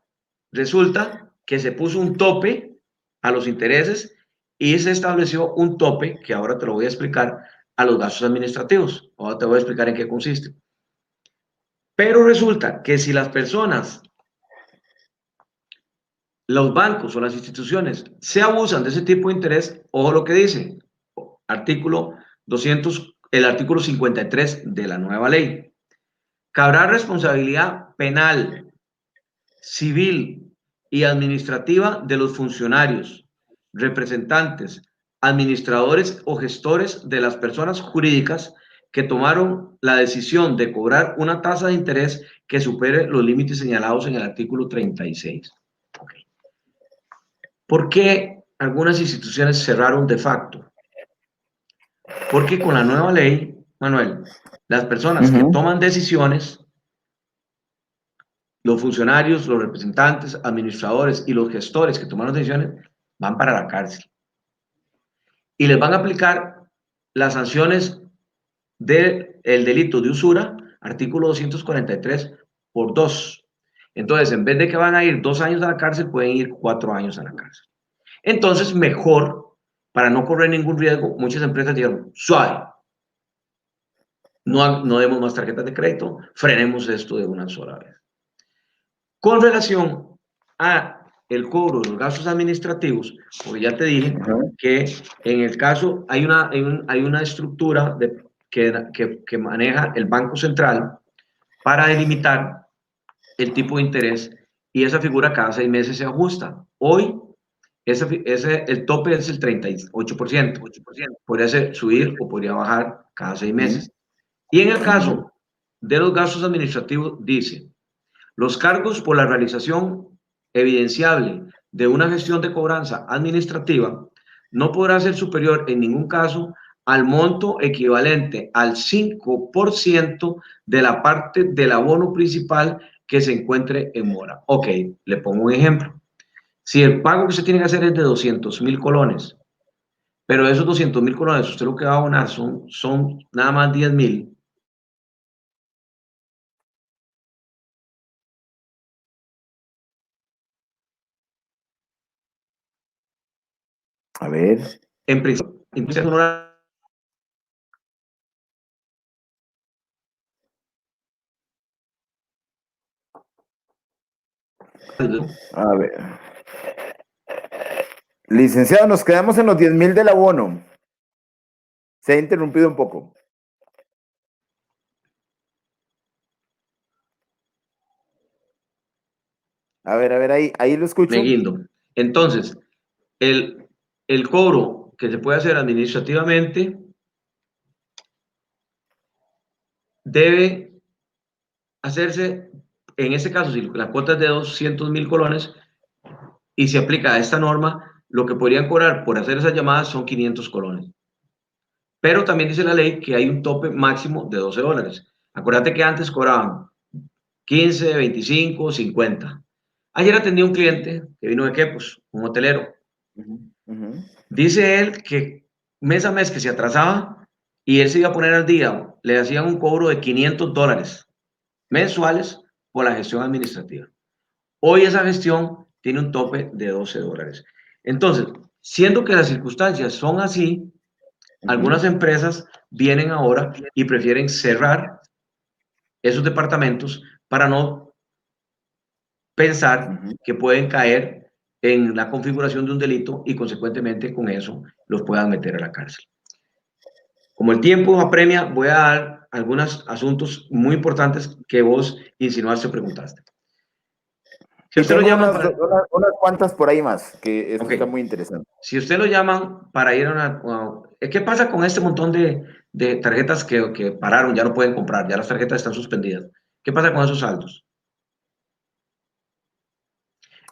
resulta que se puso un tope a los intereses y se estableció un tope, que ahora te lo voy a explicar, a los gastos administrativos. Ahora te voy a explicar en qué consiste. Pero resulta que si las personas, los bancos o las instituciones se abusan de ese tipo de interés, ojo lo que dice, artículo 200, el artículo 53 de la nueva ley. Cabrá responsabilidad penal, civil y administrativa de los funcionarios, representantes, administradores o gestores de las personas jurídicas que tomaron la decisión de cobrar una tasa de interés que supere los límites señalados en el artículo 36. Okay. ¿Por qué algunas instituciones cerraron de facto? Porque con la nueva ley, Manuel, las personas que toman decisiones, los funcionarios, los representantes, administradores y los gestores que tomaron decisiones van para la cárcel. Y les van a aplicar las sanciones del delito de usura, artículo 243 por 2. Entonces, en vez de que van a ir 2 años a la cárcel, pueden ir 4 años a la cárcel. Entonces, mejor, para no correr ningún riesgo, muchas empresas dijeron, suave, no demos más tarjetas de crédito, frenemos esto de una sola vez. Con relación a el cobro de los gastos administrativos, porque ya te dije que en el caso hay una estructura que maneja el Banco Central para delimitar el tipo de interés, y esa figura cada 6 meses se ajusta. Hoy, el tope es el 38%. Podría subir o podría bajar cada 6 meses. Y en el caso de los gastos administrativos, dice: los cargos por la realización evidenciable de una gestión de cobranza administrativa no podrá ser superior en ningún caso al monto equivalente al 5% de la parte del abono principal que se encuentre en mora. Ok, le pongo un ejemplo. Si el pago que se tiene que hacer es de 200.000 colones, pero de esos 200.000 colones, usted lo que va a abonar son nada más 10.000. A ver. En principio, no. A ver. Licenciado, nos quedamos en los 10.000 del abono. Se ha interrumpido un poco. A ver, ahí lo escucho. Me guindo. Entonces, el cobro que se puede hacer administrativamente debe hacerse, en este caso, si la cuota es de 200.000 colones y se aplica a esta norma, lo que podrían cobrar por hacer esas llamadas son 500 colones. Pero también dice la ley que hay un tope máximo de $12. Acuérdate que antes cobraban 15, 25, 50. Ayer atendí a un cliente que vino de Quepos, un hotelero. Dice él que mes a mes que se atrasaba y él se iba a poner al día, le hacían un cobro de $500 mensuales por la gestión administrativa. Hoy esa gestión tiene un tope de $12. Entonces, siendo que las circunstancias son así, algunas empresas vienen ahora y prefieren cerrar esos departamentos para no pensar que pueden caer en la configuración de un delito y consecuentemente con eso los puedan meter a la cárcel. Como el tiempo apremia, voy a dar algunos asuntos muy importantes que vos insinuaste o preguntaste. Si usted lo llama unas cuantas por ahí más, que esto okay, está muy interesante. Si usted lo llaman para ir a una... ¿Qué pasa con este montón de tarjetas que pararon, ya no pueden comprar, ya las tarjetas están suspendidas? ¿Qué pasa con esos saldos?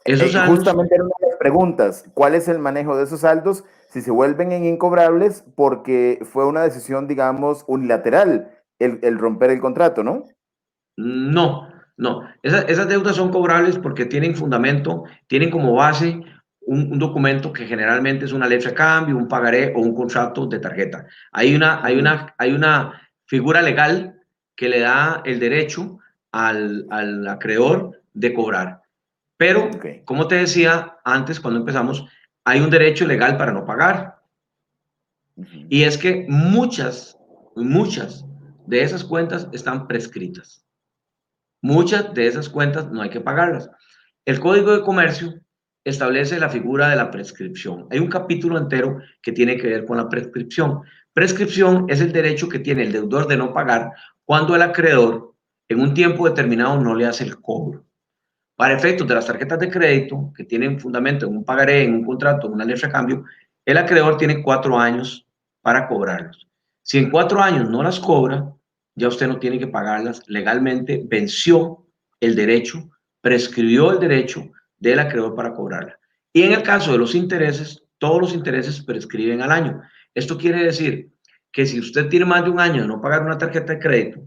Esos saldos... Justamente era una de las preguntas. ¿Cuál es el manejo de esos saldos si se vuelven en incobrables porque fue una decisión, digamos, unilateral el romper el contrato, ¿no? No. Esas deudas son cobrables porque tienen fundamento, tienen como base un documento que generalmente es una letra de cambio, un pagaré o un contrato de tarjeta. Hay una figura legal que le da el derecho al acreedor de cobrar. Pero, como te decía antes cuando empezamos, hay un derecho legal para no pagar. Y es que muchas de esas cuentas están prescritas. Muchas de esas cuentas no hay que pagarlas. El Código de Comercio establece la figura de la prescripción. Hay un capítulo entero que tiene que ver con la prescripción. Prescripción es el derecho que tiene el deudor de no pagar cuando el acreedor en un tiempo determinado no le hace el cobro. Para efectos de las tarjetas de crédito, que tienen fundamento en un pagaré, en un contrato, en una letra de cambio, el acreedor tiene 4 años para cobrarlos. Si en 4 años no las cobra, ya usted no tiene que pagarlas. Legalmente venció el derecho, prescribió el derecho del acreedor para cobrarla. Y en el caso de los intereses, todos los intereses prescriben al año. Esto quiere decir que si usted tiene más de un año de no pagar una tarjeta de crédito,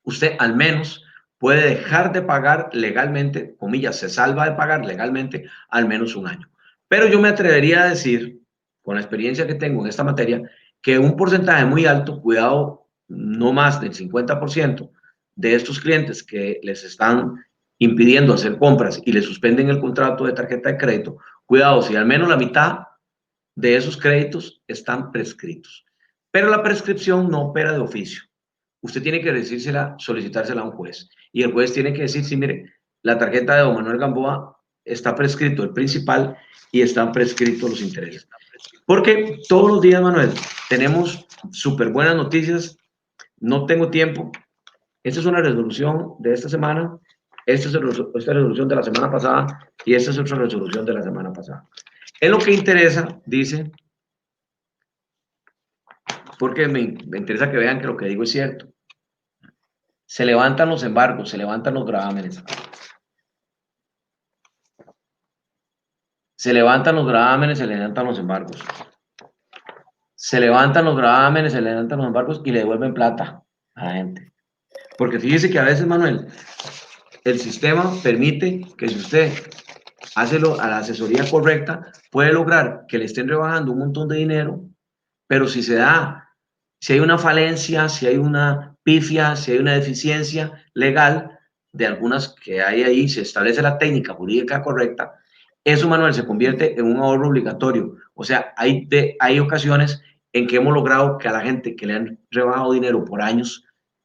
usted al menos puede dejar de pagar legalmente, comillas, se salva de pagar legalmente al menos un año. Pero yo me atrevería a decir, con la experiencia que tengo en esta materia, que un porcentaje muy alto, cuidado, no más del 50% de estos clientes que les están impidiendo hacer compras y les suspenden el contrato de tarjeta de crédito, cuidado, si al menos la mitad de esos créditos están prescritos. Pero la prescripción no opera de oficio. Usted tiene que solicitársela a un juez. Y el juez tiene que decir, sí, mire, la tarjeta de don Manuel Gamboa está prescrito el principal y están prescritos los intereses. Porque todos los días, Manuel, tenemos súper buenas noticias no tengo tiempo. Esta es una resolución de esta semana, esta es resolución de la semana pasada y esta es otra resolución de la semana pasada. En lo que interesa, dice, porque me interesa que vean que lo que digo es cierto. Se levantan los embargos, se levantan los gravámenes. Se levantan los gravámenes, se levantan los embargos. Se levantan los gravámenes, se levantan los embargos y le devuelven plata a la gente. Porque fíjese que a veces, Manuel, el sistema permite que si usted hace a la asesoría correcta, puede lograr que le estén rebajando un montón de dinero, pero si se da, si hay una falencia, si hay una pifia, si hay una deficiencia legal de algunas que hay ahí, se establece la técnica jurídica correcta, eso, Manuel, se convierte en un ahorro obligatorio. O sea, hay ocasiones en que hemos logrado que a la gente que le han rebajado dinero por años,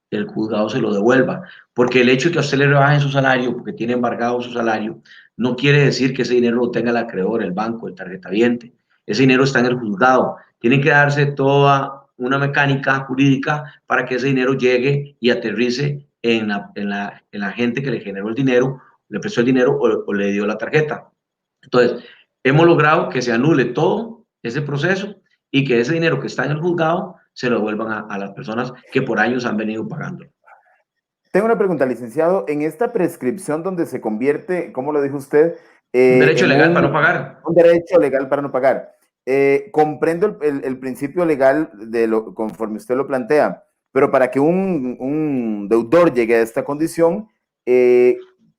el juzgado se lo devuelva. Porque el hecho de que a usted le rebajen su salario, porque tiene embargado su salario, no quiere decir que ese dinero lo tenga el acreedor, el banco, el tarjetaviente. Ese dinero está en el juzgado. Tienen que darse toda una mecánica jurídica para que ese dinero llegue y aterrice en la gente que le generó el dinero, le prestó el dinero o le dio la tarjeta. Entonces, hemos logrado que se anule todo ese proceso y que ese dinero que está en el juzgado se lo devuelvan a las personas que por años han venido pagando. Tengo una pregunta, licenciado. En esta prescripción donde se convierte, ¿cómo lo dijo usted? Un derecho En legal para no pagar. un derecho legal para no pagar. Comprendo el principio legal conforme usted lo plantea, pero para que un deudor llegue a esta condición,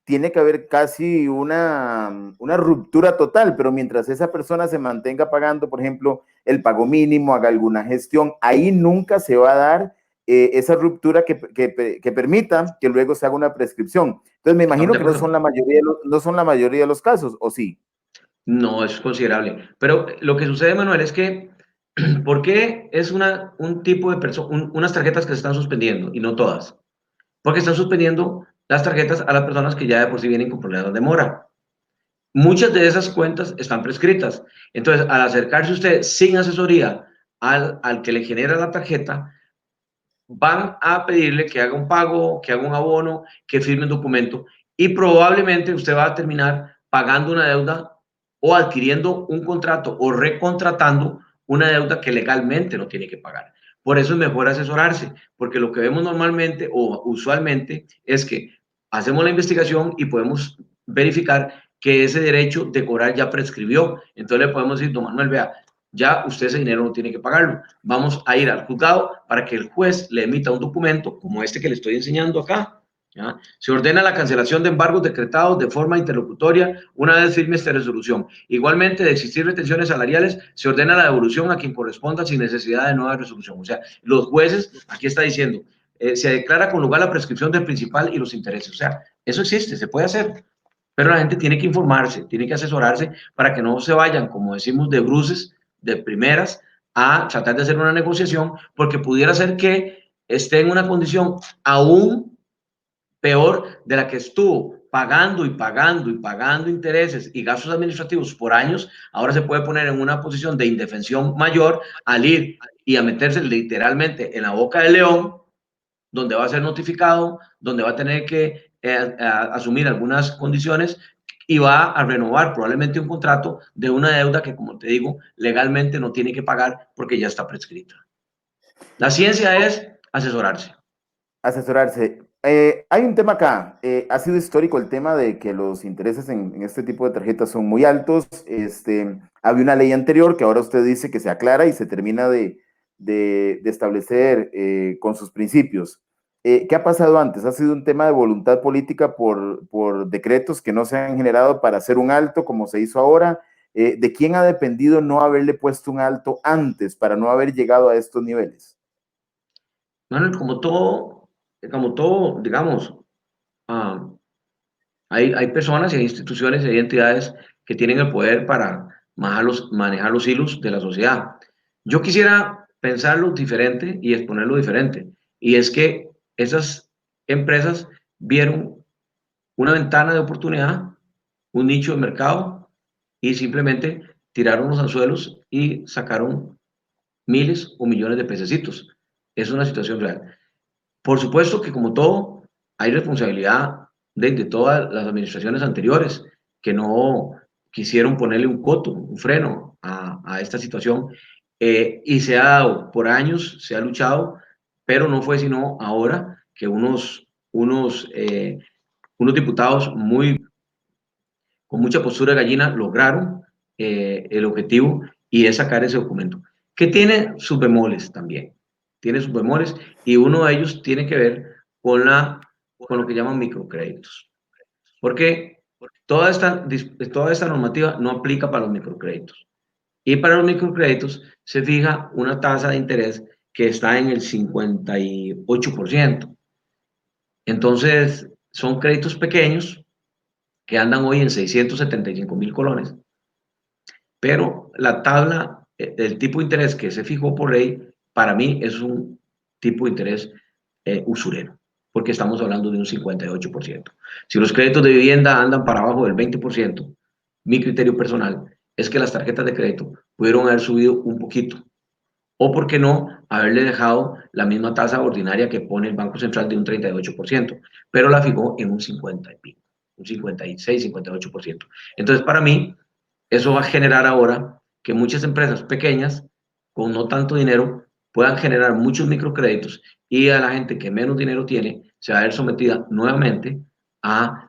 tiene que haber casi una ruptura total, pero mientras esa persona se mantenga pagando, por ejemplo, el pago mínimo, haga alguna gestión, ahí nunca se va a dar esa ruptura que permita que luego se haga una prescripción. Entonces me imagino que no son la mayoría de los casos, ¿o sí? No, es considerable. Pero lo que sucede, Manuel, es que, ¿por qué es un tipo de persona, unas tarjetas que se están suspendiendo y no todas? Porque están suspendiendo las tarjetas a las personas que ya de por sí vienen con problemas de mora. Muchas de esas cuentas están prescritas. Entonces, al acercarse usted sin asesoría al que le genera la tarjeta, van a pedirle que haga un pago, que haga un abono, que firme un documento y probablemente usted va a terminar pagando una deuda o adquiriendo un contrato o recontratando una deuda que legalmente no tiene que pagar. Por eso es mejor asesorarse, porque lo que vemos normalmente o usualmente es que hacemos la investigación y podemos verificar que ese derecho de cobrar ya prescribió. Entonces le podemos decir, don Manuel, vea, ya usted ese dinero no tiene que pagarlo. Vamos a ir al juzgado para que el juez le emita un documento como este que le estoy enseñando acá. ¿Ya? Se ordena la cancelación de embargos decretados de forma interlocutoria una vez firme esta resolución. Igualmente, de existir retenciones salariales, se ordena la devolución a quien corresponda sin necesidad de nueva resolución. O sea, los jueces, aquí está diciendo, se declara con lugar la prescripción del principal y los intereses. O sea, eso existe, se puede hacer. Pero la gente tiene que informarse, tiene que asesorarse para que no se vayan, como decimos, de bruces, de primeras, a tratar de hacer una negociación, porque pudiera ser que esté en una condición aún peor de la que estuvo pagando y pagando y pagando intereses y gastos administrativos por años. Ahora se puede poner en una posición de indefensión mayor al ir y a meterse literalmente en la boca del león, donde va a ser notificado, donde va a tener que asumir algunas condiciones y va a renovar probablemente un contrato de una deuda que, como te digo, legalmente no tiene que pagar porque ya está prescrita. La ciencia es asesorarse. Asesorarse. Hay un tema acá. Ha sido histórico el tema de que los intereses en este tipo de tarjetas son muy altos. Había una ley anterior que ahora usted dice que se aclara y se termina de establecer con sus principios. ¿Qué ha pasado antes? ¿Ha sido un tema de voluntad política por decretos que no se han generado para hacer un alto como se hizo ahora? ¿De quién ha dependido no haberle puesto un alto antes para no haber llegado a estos niveles? Bueno, como todo, digamos, uh, hay personas y hay instituciones y hay entidades que tienen el poder para manejar los hilos de la sociedad. Yo quisiera pensarlo diferente y exponerlo diferente. Y es que esas empresas vieron una ventana de oportunidad, un nicho de mercado y simplemente tiraron los anzuelos y sacaron miles o millones de pececitos. Es una situación real. Por supuesto que como todo, hay responsabilidad de todas las administraciones anteriores que no quisieron ponerle un coto, un freno a esta situación, y se ha dado por años, se ha luchado, pero no fue sino ahora que unos diputados con mucha postura de gallina lograron el objetivo, y es sacar ese documento, que tiene sus bemoles también, tiene sus bemoles, y uno de ellos tiene que ver con lo que llaman microcréditos, porque toda esta normativa no aplica para los microcréditos, y para los microcréditos se fija una tasa de interés que está en el 58%. Entonces, son créditos pequeños que andan hoy en 675.000 colones, pero la tabla, el tipo de interés que se fijó por ley, para mí es un tipo de interés usurero, porque estamos hablando de un 58%. Si los créditos de vivienda andan para abajo del 20%, mi criterio personal es que las tarjetas de crédito pudieron haber subido un poquito, o por qué no haberle dejado la misma tasa ordinaria que pone el Banco Central de un 38%, pero la fijó en un 50 y pico, un 56, 58%. Entonces, para mí, eso va a generar ahora que muchas empresas pequeñas, con no tanto dinero, puedan generar muchos microcréditos, y a la gente que menos dinero tiene se va a ver sometida nuevamente a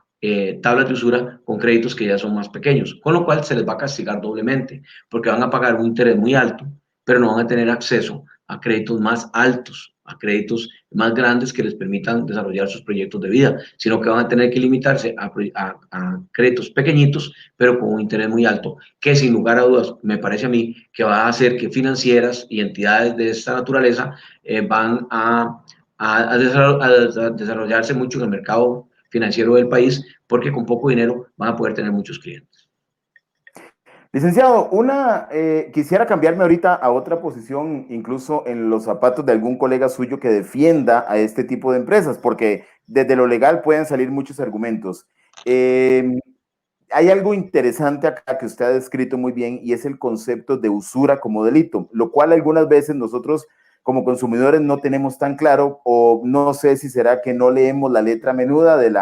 tablas de usura con créditos que ya son más pequeños, con lo cual se les va a castigar doblemente, porque van a pagar un interés muy alto, pero no van a tener acceso a créditos más altos, a créditos más grandes que les permitan desarrollar sus proyectos de vida, sino que van a tener que limitarse a créditos pequeñitos, pero con un interés muy alto, que sin lugar a dudas me parece a mí que va a hacer que financieras y entidades de esta naturaleza van a desarrollarse mucho en el mercado financiero del país, porque con poco dinero van a poder tener muchos clientes. Licenciado, quisiera cambiarme ahorita a otra posición, incluso en los zapatos de algún colega suyo que defienda a este tipo de empresas, porque desde lo legal pueden salir muchos argumentos. Hay algo interesante acá que usted ha descrito muy bien, y es el concepto de usura como delito, lo cual algunas veces nosotros como consumidores no tenemos tan claro, o no sé si será que no leemos la letra menuda del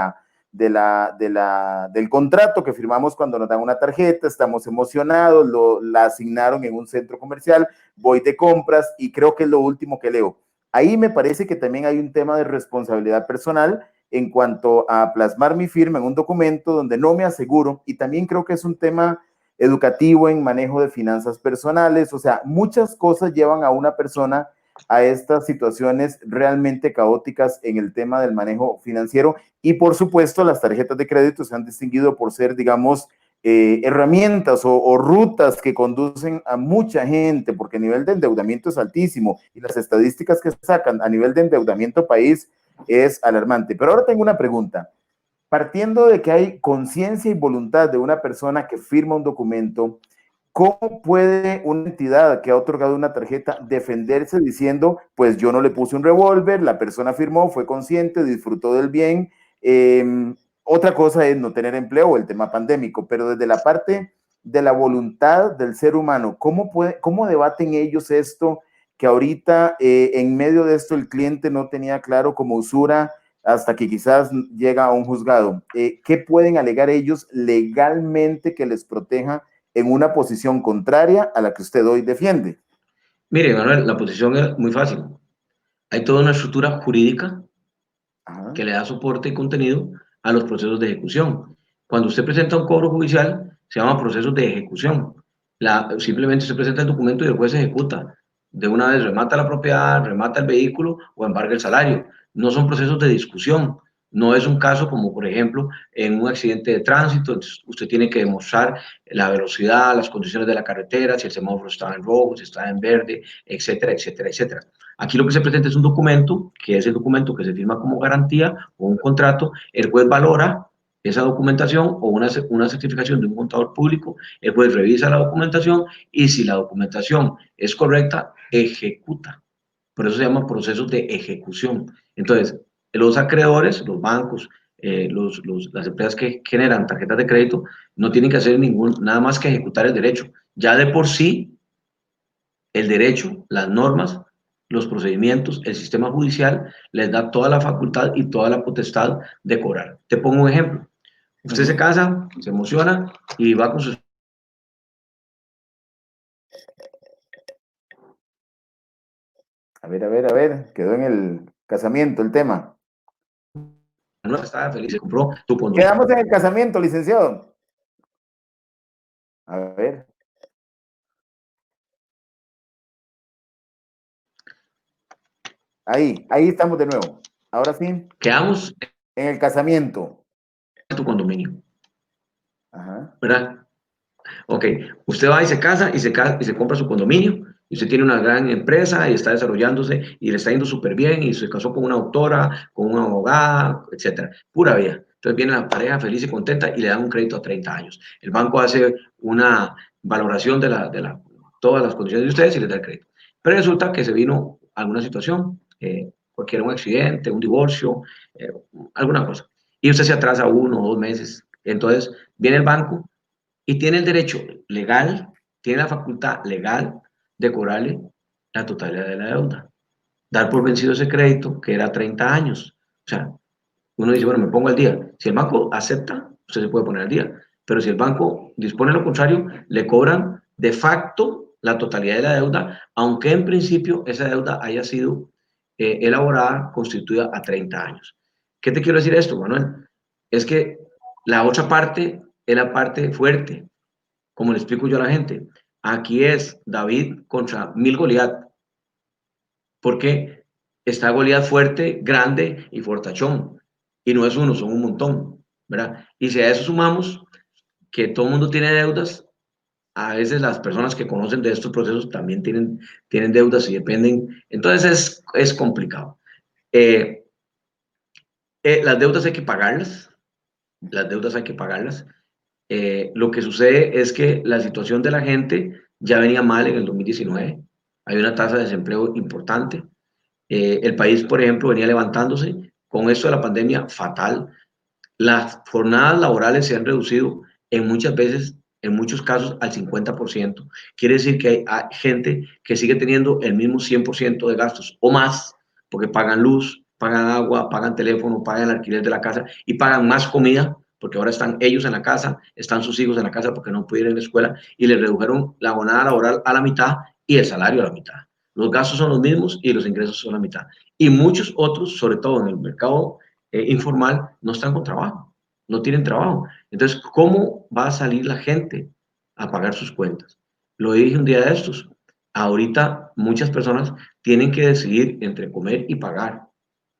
contrato que firmamos cuando nos dan una tarjeta, estamos emocionados, la asignaron en un centro comercial, voy de compras y creo que es lo último que leo. Ahí me parece que también hay un tema de responsabilidad personal en cuanto a plasmar mi firma en un documento donde no me aseguro, y también creo que es un tema educativo en manejo de finanzas personales. O sea, muchas cosas llevan a una persona a estas situaciones realmente caóticas en el tema del manejo financiero, y por supuesto las tarjetas de crédito se han distinguido por ser, digamos, herramientas o rutas que conducen a mucha gente, porque el nivel de endeudamiento es altísimo y las estadísticas que sacan a nivel de endeudamiento país es alarmante. Pero ahora tengo una pregunta. Partiendo de que hay conciencia y voluntad de una persona que firma un documento, ¿cómo puede una entidad que ha otorgado una tarjeta defenderse diciendo, pues yo no le puse un revólver, la persona firmó, fue consciente, disfrutó del bien? Otra cosa es no tener empleo o el tema pandémico, pero desde la parte de la voluntad del ser humano, ¿cómo debaten ellos esto? Que ahorita en medio de esto el cliente no tenía claro como usura hasta que quizás llega a un juzgado. ¿Qué pueden alegar ellos legalmente que les proteja en una posición contraria a la que usted hoy defiende? Mire, Manuel, la posición es muy fácil. Hay toda una estructura jurídica que le da soporte y contenido a los procesos de ejecución. Cuando usted presenta un cobro judicial, se llama procesos de ejecución. Simplemente se presenta el documento y el juez ejecuta. De una vez remata la propiedad, remata el vehículo o embarga el salario. No son procesos de discusión. No es un caso como, por ejemplo, en un accidente de tránsito. Usted tiene que demostrar la velocidad, las condiciones de la carretera, si el semáforo está en rojo, si está en verde, etcétera, etcétera, etcétera. Aquí lo que se presenta es un documento, que es el documento que se firma como garantía o un contrato. El juez valora esa documentación o una certificación de un contador público. El juez revisa la documentación y si la documentación es correcta, ejecuta. Por eso se llama procesos de ejecución. Entonces, los acreedores, los bancos, las empresas que generan tarjetas de crédito no tienen que hacer nada más que ejecutar el derecho. Ya de por sí, el derecho, las normas, los procedimientos, el sistema judicial les da toda la facultad y toda la potestad de cobrar. Te pongo un ejemplo. Usted se casa, se emociona y va con su... A ver, quedó en el casamiento el tema. No estaba feliz, se compró tu condominio. Quedamos en el casamiento, licenciado. A ver. Ahí estamos de nuevo. Ahora sí. Quedamos en el casamiento. En tu condominio. Ajá. ¿Verdad? Ok, usted va y se casa y se compra su condominio, y usted tiene una gran empresa y está desarrollándose y le está yendo súper bien y se casó con una doctora, con una abogada, etcétera. Pura vida. Entonces viene la pareja feliz y contenta y le dan un crédito a 30 años. El banco hace una valoración de todas las condiciones de ustedes y les da el crédito. Pero resulta que se vino alguna situación, cualquiera, un accidente, un divorcio, alguna cosa. Y usted se atrasa 1 o 2 meses. Entonces viene el banco y tiene el derecho legal, tiene la facultad legal de cobrarle la totalidad de la deuda. Dar por vencido ese crédito, que era 30 años. O sea, uno dice, bueno, me pongo al día. Si el banco acepta, usted se puede poner al día. Pero si el banco dispone lo contrario, le cobran de facto la totalidad de la deuda, aunque en principio esa deuda haya sido elaborada, constituida a 30 años. ¿Qué te quiero decir esto, Manuel? Es que la otra parte es la parte fuerte. Como le explico yo a la gente, aquí es David contra 1000 Goliat, porque está Goliat fuerte, grande y fortachón, y no es uno, son un montón, ¿verdad? Y si a eso sumamos que todo el mundo tiene deudas, a veces las personas que conocen de estos procesos también tienen deudas y dependen, entonces es complicado. Eh, las deudas hay que pagarlas, las deudas hay que pagarlas. Lo que sucede es que la situación de la gente ya venía mal en el 2019. Hay una tasa de desempleo importante. El país, por ejemplo, venía levantándose. Con esto de la pandemia, fatal. Las jornadas laborales se han reducido en muchas veces, en muchos casos, al 50%. Quiere decir que hay gente que sigue teniendo el mismo 100% de gastos o más, porque pagan luz, pagan agua, pagan teléfono, pagan el alquiler de la casa y pagan más comida, porque ahora están ellos en la casa, están sus hijos en la casa porque no pueden ir a la escuela y les redujeron la jornada laboral a la mitad y el salario a la mitad. Los gastos son los mismos y los ingresos son la mitad. Y muchos otros, sobre todo en el mercado informal, no están con trabajo, no tienen trabajo. Entonces, ¿cómo va a salir la gente a pagar sus cuentas? Lo dije un día de estos. Ahorita muchas personas tienen que decidir entre comer y pagar.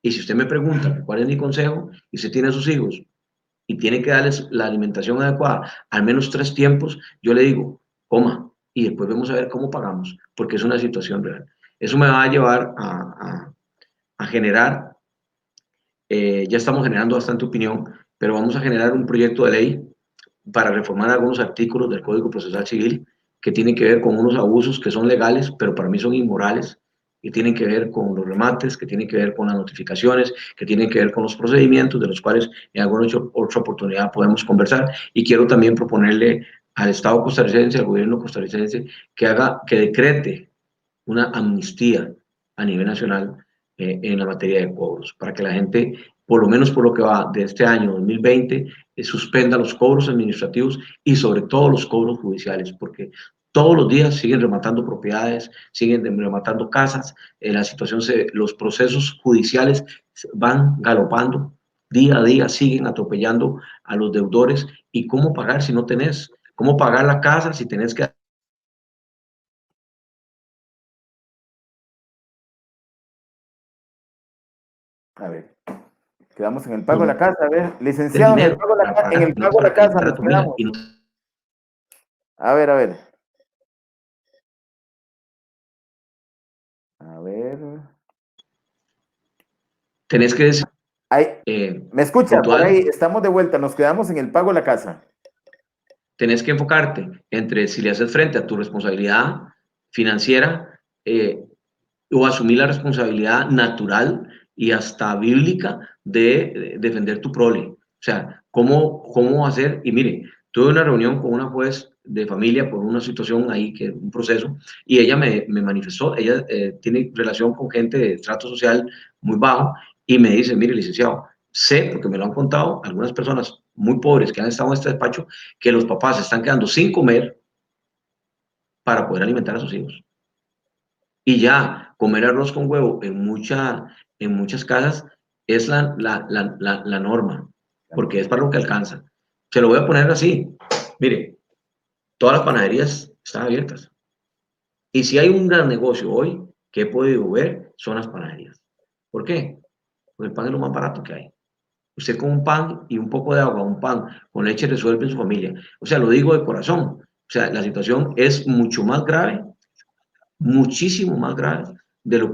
Y si usted me pregunta cuál es mi consejo, y usted tiene a sus hijos y tiene que darles la alimentación adecuada, al menos 3 tiempos, yo le digo, coma, y después vamos a ver cómo pagamos, porque es una situación real. Eso me va a llevar a generar, ya estamos generando bastante opinión, pero vamos a generar un proyecto de ley para reformar algunos artículos del Código Procesal Civil que tienen que ver con unos abusos que son legales, pero para mí son inmorales, que tienen que ver con los remates, que tienen que ver con las notificaciones, que tienen que ver con los procedimientos, de los cuales en alguna otra oportunidad podemos conversar. Y quiero también proponerle al Estado costarricense, al gobierno costarricense, que decrete una amnistía a nivel nacional en la materia de cobros, para que la gente, por lo menos por lo que va de este año 2020, suspenda los cobros administrativos y sobre todo los cobros judiciales, porque todos los días siguen rematando propiedades, siguen rematando casas, la situación, los procesos judiciales van galopando, día a día siguen atropellando a los deudores. ¿Y cómo pagar si no tenés? ¿Cómo pagar la casa si tenés que... A ver, quedamos en el pago de la casa. A ver, del licenciado, dinero para en pagar, el no pago de para la casa alimentar a nos tu familia. quedamos. Y no A ver, a ver. A ver. tenés que decir Ahí, ¿me escucha? Por ahí puntual, estamos de vuelta. Nos quedamos en el pago de la casa. tenés que enfocarte entre si le haces frente a tu responsabilidad financiera o asumir la responsabilidad natural y hasta bíblica de defender tu prole. O sea, ¿cómo hacer? Y mire, Tuve una reunión con una juez de familia por una situación ahí, que un proceso, y ella me manifestó, ella tiene relación con gente de trato social muy bajo, y me dice, mire, licenciado, sé, porque me lo han contado algunas personas muy pobres que han estado en este despacho, que los papás se están quedando sin comer para poder alimentar a sus hijos. Y ya, comer arroz con huevo en muchas casas es la norma, porque es para lo que alcanza. Se lo voy a poner así. Mire, todas las panaderías están abiertas. Y si hay un gran negocio hoy que he podido ver, son las panaderías. ¿Por qué? Porque el pan es lo más barato que hay. Usted con un pan y un poco de agua, un pan con leche resuelve en su familia. O sea, lo digo de corazón. O sea, la situación es mucho más grave, muchísimo más grave de lo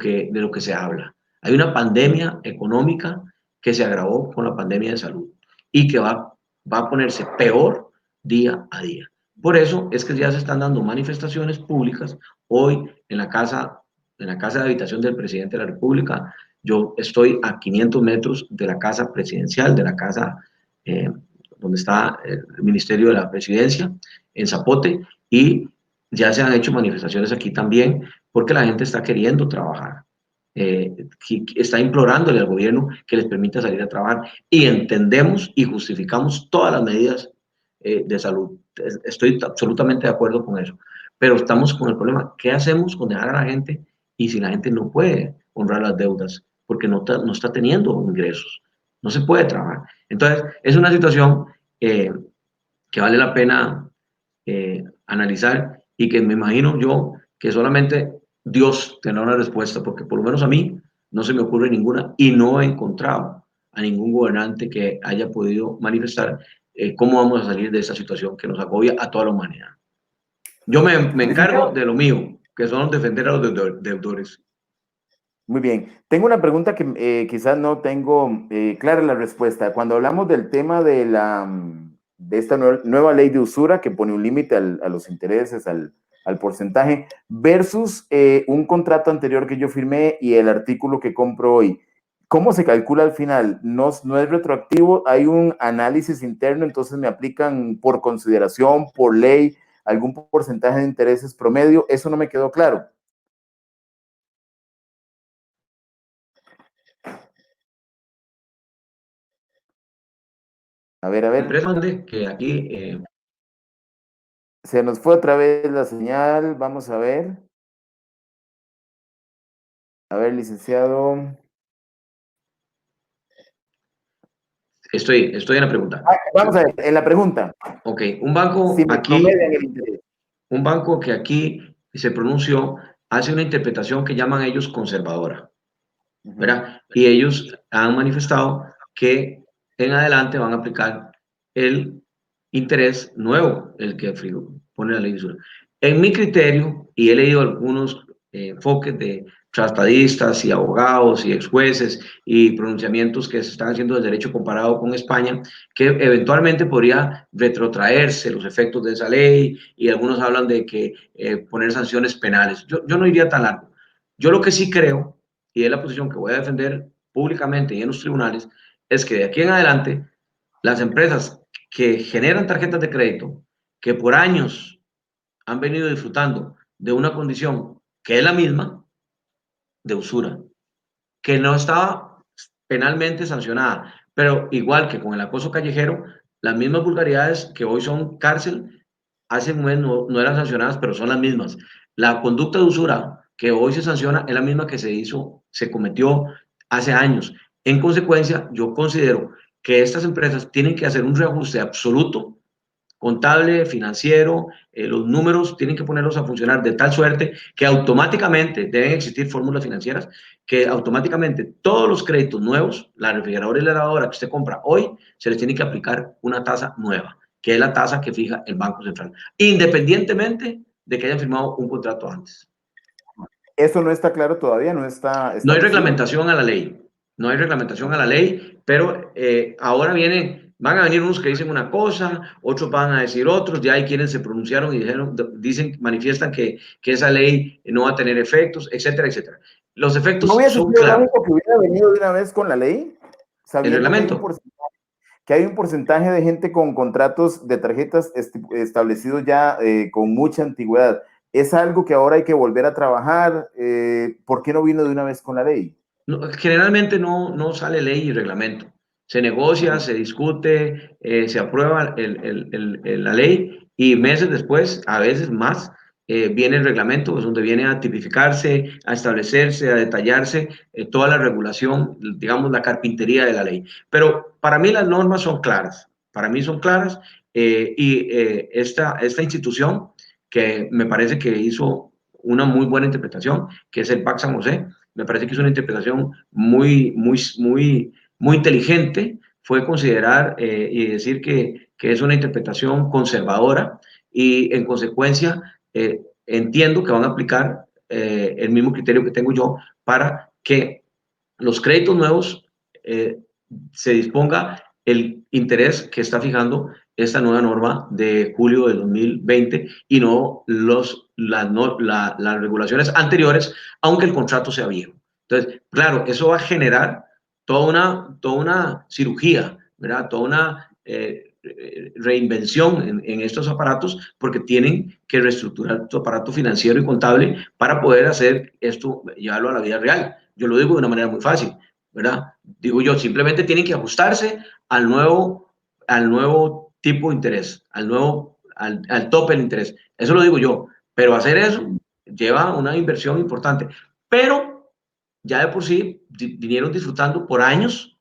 que se habla. Hay una pandemia económica que se agravó con la pandemia de salud y que va a ponerse peor día a día. Por eso es que ya se están dando manifestaciones públicas. Hoy en la casa de habitación del presidente de la República, yo estoy a 500 metros de la casa presidencial, de la casa eh, donde está el Ministerio de la Presidencia, en Zapote, y ya se han hecho manifestaciones aquí también porque la gente está queriendo trabajar. Está implorándole al gobierno que les permita salir a trabajar, y entendemos y justificamos todas las medidas de salud. Estoy absolutamente de acuerdo con eso, pero estamos con el problema: ¿qué hacemos con dejar a la gente y si la gente no puede honrar las deudas porque no está teniendo ingresos? No se puede trabajar. Entonces, es una situación eh, que vale la pena analizar, y que me imagino yo que solamente Dios tendrá una respuesta, porque por lo menos a mí no se me ocurre ninguna, y no he encontrado a ningún gobernante que haya podido manifestar cómo vamos a salir de esta situación que nos agobia a toda la humanidad. Yo me encargo de lo mío, que son defender a los deudores. Muy bien. Tengo una pregunta que quizás no tengo clara la respuesta. Cuando hablamos del tema de de esta nueva ley de usura que pone un límite a los intereses, al porcentaje, versus un contrato anterior que yo firmé y el artículo que compro hoy, ¿cómo se calcula al final? No es retroactivo, hay un análisis interno, entonces me aplican por consideración, por ley, algún porcentaje de intereses promedio. Eso no me quedó claro. A ver, a La ver. empresa que aquí Se nos fue otra vez la señal. Vamos a ver. A ver, licenciado. estoy en la pregunta. Vamos a ver, en la pregunta. Ok, Si me promedian el interés. un banco que aquí se pronunció hace una interpretación que llaman ellos conservadora, ¿verdad? Y ellos han manifestado que en adelante van a aplicar el interés nuevo, el que pone la ley de usura. En mi criterio, y he leído algunos enfoques de tratadistas y abogados y ex jueces y pronunciamientos que se están haciendo del derecho comparado con España, que eventualmente podría retrotraerse los efectos de esa ley, y algunos hablan de que poner sanciones penales. Yo no iría tan largo. Yo lo que sí creo, y es la posición que voy a defender públicamente y en los tribunales, es que de aquí en adelante las empresas que generan tarjetas de crédito, que por años han venido disfrutando de una condición que es la misma, de usura, que no estaba penalmente sancionada, pero igual que con el acoso callejero, las mismas vulgaridades que hoy son cárcel, hace un mes no eran sancionadas, pero son las mismas. La conducta de usura que hoy se sanciona es la misma que se cometió hace años. En consecuencia, yo considero que estas empresas tienen que hacer un reajuste absoluto, contable, financiero, los números tienen que ponerlos a funcionar de tal suerte que automáticamente deben existir fórmulas financieras, que automáticamente todos los créditos nuevos, la refrigeradora y la lavadora que usted compra hoy, se les tiene que aplicar una tasa nueva, que es la tasa que fija el Banco Central, independientemente de que hayan firmado un contrato antes. Eso no está claro todavía, no está No hay establecido. reglamentación a la ley, no hay reglamentación a la ley, pero ahora van a venir unos que dicen una cosa, otros van a decir otros, ya hay quienes se pronunciaron y manifiestan que esa ley no va a tener efectos, etcétera, etcétera. Los ¿No efectos hubiese son sido claros. lógico que hubiera venido de una vez con la ley? El Sabiendo que hay un reglamento, porcentaje. que hay un porcentaje de gente con contratos de tarjetas establecidos ya con mucha antigüedad. ¿Es algo que ahora hay que volver a trabajar? ¿Por qué no vino de una vez con la ley? No, generalmente no sale ley y reglamento. Se negocia, se discute, se aprueba la ley y meses después, a veces más, viene el reglamento, es donde viene a tipificarse, a establecerse, a detallarse toda la regulación, digamos, la carpintería de la ley. Pero para mí las normas son claras, para mí son claras esta institución que me parece que hizo una muy buena interpretación, que es el PAC San José, me parece que es una interpretación muy inteligente, fue considerar y decir que es una interpretación conservadora y en consecuencia entiendo que van a aplicar el mismo criterio que tengo yo para que los créditos nuevos se disponga el interés que está fijando esta nueva norma de julio de 2020 y no las regulaciones anteriores, aunque el contrato sea viejo. Entonces, claro, eso va a generar toda una cirugía, ¿verdad? Toda una reinvención en estos aparatos porque tienen que reestructurar su aparato financiero y contable para poder hacer esto, llevarlo a la vida real. Yo lo digo de una manera muy fácil, ¿verdad? Digo yo, simplemente tienen que ajustarse al nuevo tipo de interés, al tope del interés. Eso lo digo yo, pero hacer eso lleva una inversión importante. Pero ya de por sí vinieron disfrutando por años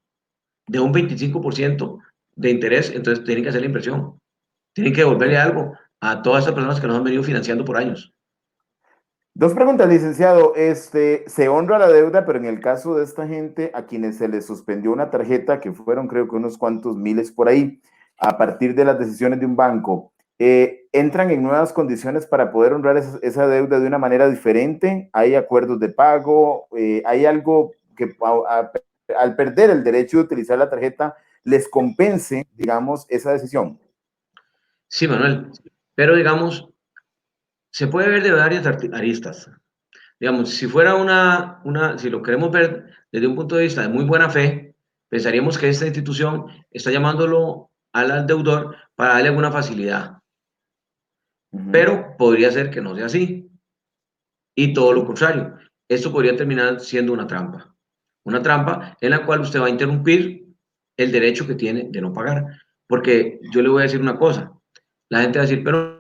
de un 25% de interés, entonces tienen que hacer la inversión. Tienen que devolverle algo a todas estas personas que nos han venido financiando por años. Dos preguntas, licenciado. Se honra la deuda, pero en el caso de esta gente a quienes se les suspendió una tarjeta, que fueron creo que unos cuantos miles por ahí, a partir de las decisiones de un banco, ¿entran en nuevas condiciones para poder honrar esa deuda de una manera diferente? ¿Hay acuerdos de pago? ¿Hay algo que al perder el derecho de utilizar la tarjeta les compense, digamos, esa decisión? Sí, Manuel, pero digamos, se puede ver de varias aristas. Digamos, si fuera si lo queremos ver desde un punto de vista de muy buena fe, pensaríamos que esta institución está llamándolo al deudor para darle alguna facilidad, pero podría ser que no sea así. Y todo lo contrario, esto podría terminar siendo una trampa en la cual usted va a interrumpir el derecho que tiene de no pagar. Porque yo le voy a decir una cosa, la gente va a decir, pero